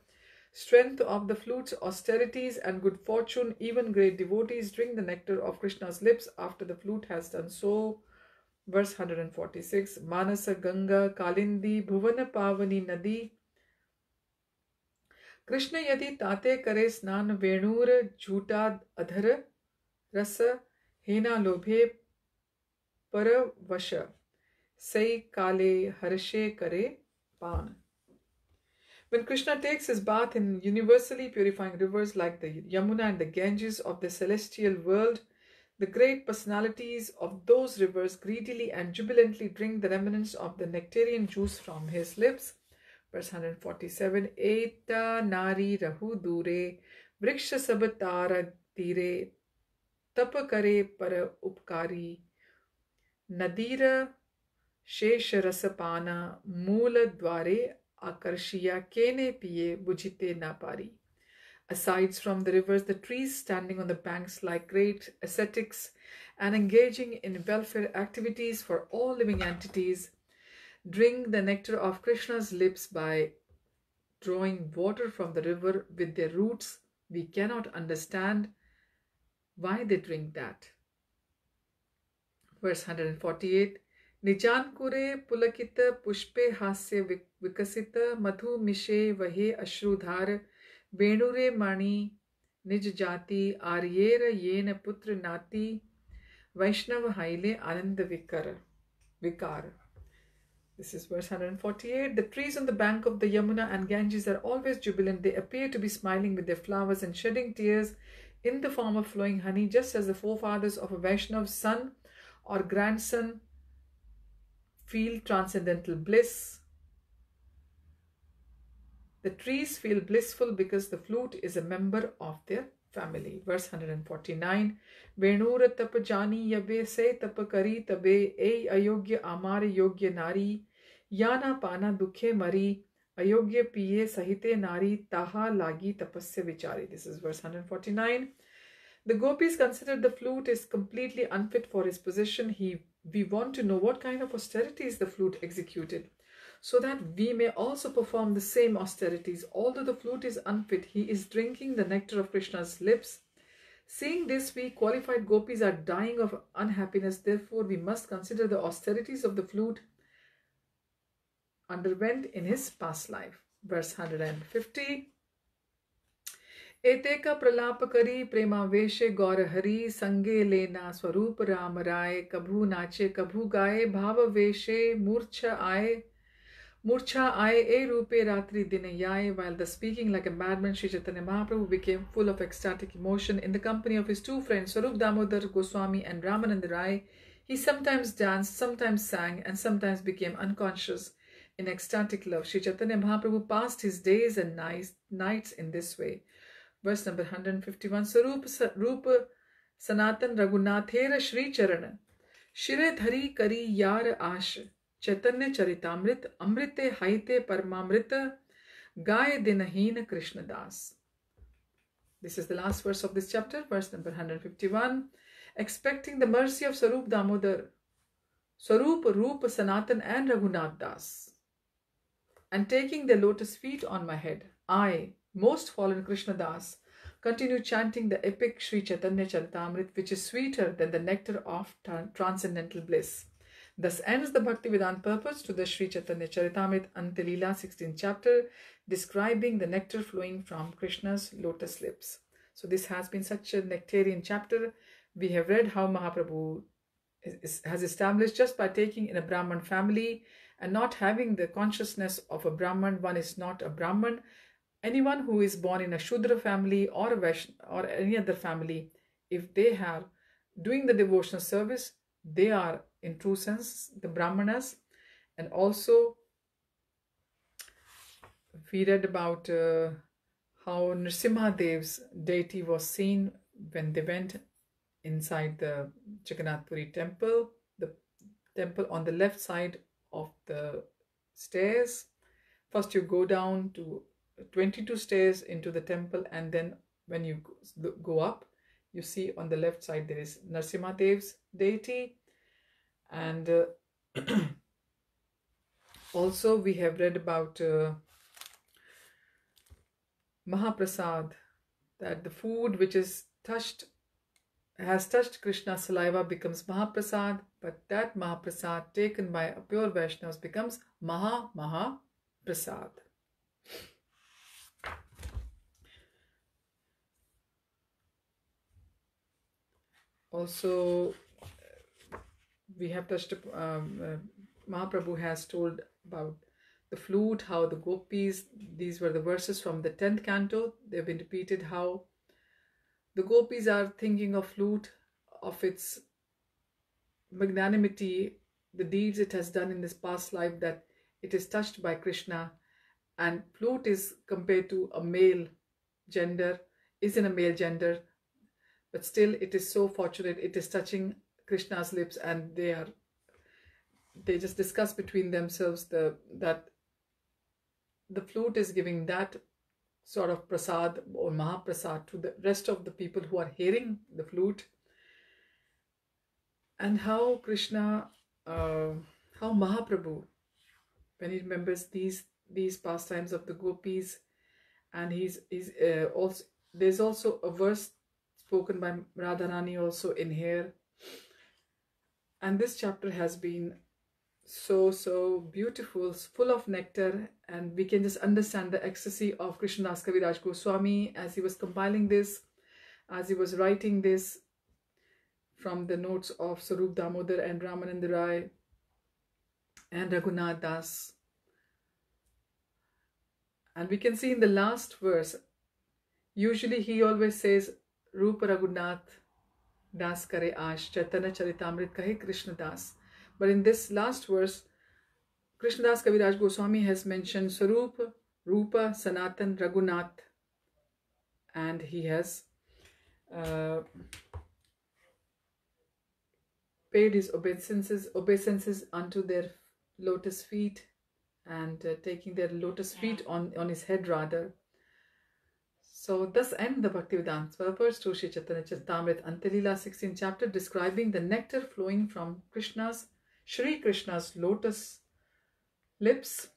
strength of the flute's austerities and good fortune. Even great devotees drink the nectar of Krishna's lips after the flute has done so. Verse 146. Manasa Ganga Kalindi Bhuvana Pavani Nadi Krishna yadi tate kare snan venur jhuta adhar rasa hena lobhe paravasha sai kale harshe kare pan. When Krishna takes his bath in universally purifying rivers like the Yamuna and the Ganges of the celestial world, the great personalities of those rivers greedily and jubilantly drink the remnants of the nectarian juice from his lips. Verse 147. Eta nari rahu dure vriksha sabatara tire tapa kare para upkari nadira shesha rasapana mula dware akarshiya kene piye bujite na pari. Aside from the rivers, the trees standing on the banks like great ascetics and engaging in welfare activities for all living entities drink the nectar of Krishna's lips by drawing water from the river with their roots. We cannot understand why they drink that. Verse 148. Nijan kure pulakita pushpe hasya vikasita madhu mishe vahe ashrudhar venure mani nij jati aryera yena putra nati vaishnava haile ananda vikar. This is verse 148. The trees on the bank of the Yamuna and Ganges are always jubilant. They appear to be smiling with their flowers and shedding tears in the form of flowing honey, just as the forefathers of a Vaishnav's son or grandson feel transcendental bliss. The trees feel blissful because the flute is a member of their family. Verse 149. Venura tap jani yabe se tap kari tabe ei ayogya amar yogya nari yana pana dukhe mari ayogya piye sahite nari taha lagi tapasya vichari. This is verse 149. The gopis considered the flute is completely unfit for his position. We want to know what kind of austerities the flute executed, so that we may also perform the same austerities. Although the flute is unfit, he is drinking the nectar of Krishna's lips. Seeing this, we qualified gopis are dying of unhappiness. Therefore, we must consider the austerities of the flute underwent in his past life. Verse 150. Eteka pralap kari prema veshe gaur hari sange lena swarup ram rai kabhu nache kabhu gaye bhava veshe murcha aaye e rupe ratri dinayaye. While thus speaking like a madman, Sri Chaitanya Mahaprabhu became full of ecstatic emotion in the company of his two friends Swarup Damodar Goswami and Ramananda Rai. He sometimes danced, sometimes sang, and sometimes became unconscious in ecstatic love. Sri Chaitanya Mahaprabhu passed his days and nights in this way. Verse number 151. Sarup Sanatan Raghunathera Shri Charana Shire Dhari Kari Yar Ash Chaitanya Charitamrit Amrite Haite Paramamrita Gaye Dinaheen Krishna Das. This is the last verse of this chapter, verse number 151. Expecting the mercy of Sarup Damodar, Sarup, Roop, Sanatan and Raghunath Das, and taking the lotus feet on my head, I, most fallen Krishna Das, continue chanting the epic Sri Chaitanya Charitamrita, which is sweeter than the nectar of transcendental bliss. Thus ends the Bhaktivedanta purpose to the Sri Chaitanya Charitamrita Antya-Leela 16th chapter, describing the nectar flowing from Krishna's lotus lips. So this has been such a nectarian chapter. We have read how Mahaprabhu has established just by taking in a Brahman family and not having the consciousness of a Brahman, one is not a Brahman. Anyone who is born in a Shudra family or a Vaishnav or any other family, if they are doing the devotional service, they are in true sense the Brahmanas. And also we read about how Nrsimhadev's deity was seen when they went inside the Jagannath Puri temple, the temple on the left side of the stairs. First you go down to 22 stairs into the temple, and then when you go up, you see on the left side there is Nrsimhadev's deity. And also we have read about Mahaprasad, that the food which is has touched Krishna's saliva becomes Mahaprasad, but that Mahaprasad taken by a pure Vaishnavas becomes Mahaprasad. Also, we have touched, Mahaprabhu has told about the flute, how the gopis, these were the verses from the 10th canto, they've been repeated, how the gopis are thinking of flute, of its magnanimity, the deeds it has done in this past life, that it is touched by Krishna. And flute is compared to a male gender, is in a male gender, but still it is so fortunate, it is touching Krishna's lips, and they just discuss between themselves that the flute is giving that sort of prasad or Mahaprasad to the rest of the people who are hearing the flute. And how Krishna, how Mahaprabhu, when he remembers these pastimes of the gopis, and he's also, there's also a verse spoken by Radharani also in here. And this chapter has been so beautiful, full of nectar, and we can just understand the ecstasy of Krishnadas Kaviraj Goswami as he was compiling this, as he was writing this from the notes of Sarup Damodar and Ramananda Rai and Raghunath Das. And we can see in the last verse, usually he always says Rupa Raghunath Das Kare Ash Chaitanya Charitamrit Kahe Krishna Das. But in this last verse, Krishnadas Kaviraj Goswami has mentioned Sarup, Rupa, Sanatan, Raghunath, and he has paid his obeisances unto their lotus feet, and taking their lotus feet on his head rather. So thus end the Bhaktivedanta purpose to Sri Chaitanya Charitamrita Antya-Leela 16th chapter, describing the nectar flowing from Shri Krishna's lotus lips.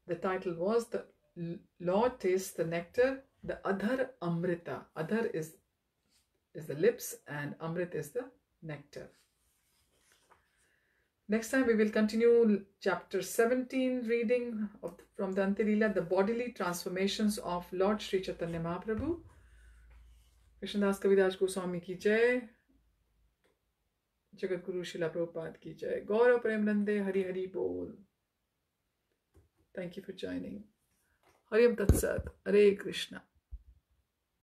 The title was The Lord Tastes the Nectar, the Adhar Amrita. Adhar is the lips and Amrit is the nectar. Next time we will continue chapter 17 reading from the Antya-Leela, the bodily transformations of Lord Sri Chaitanya Mahaprabhu. Krishnadas Kaviraj Goswami ki jai. Jagat Guru Srila Prabhupada ki jai. Gaurav Premnande Hari Hari Bol. Thank you for joining. Hari Om Tat Sat. Hare Krishna.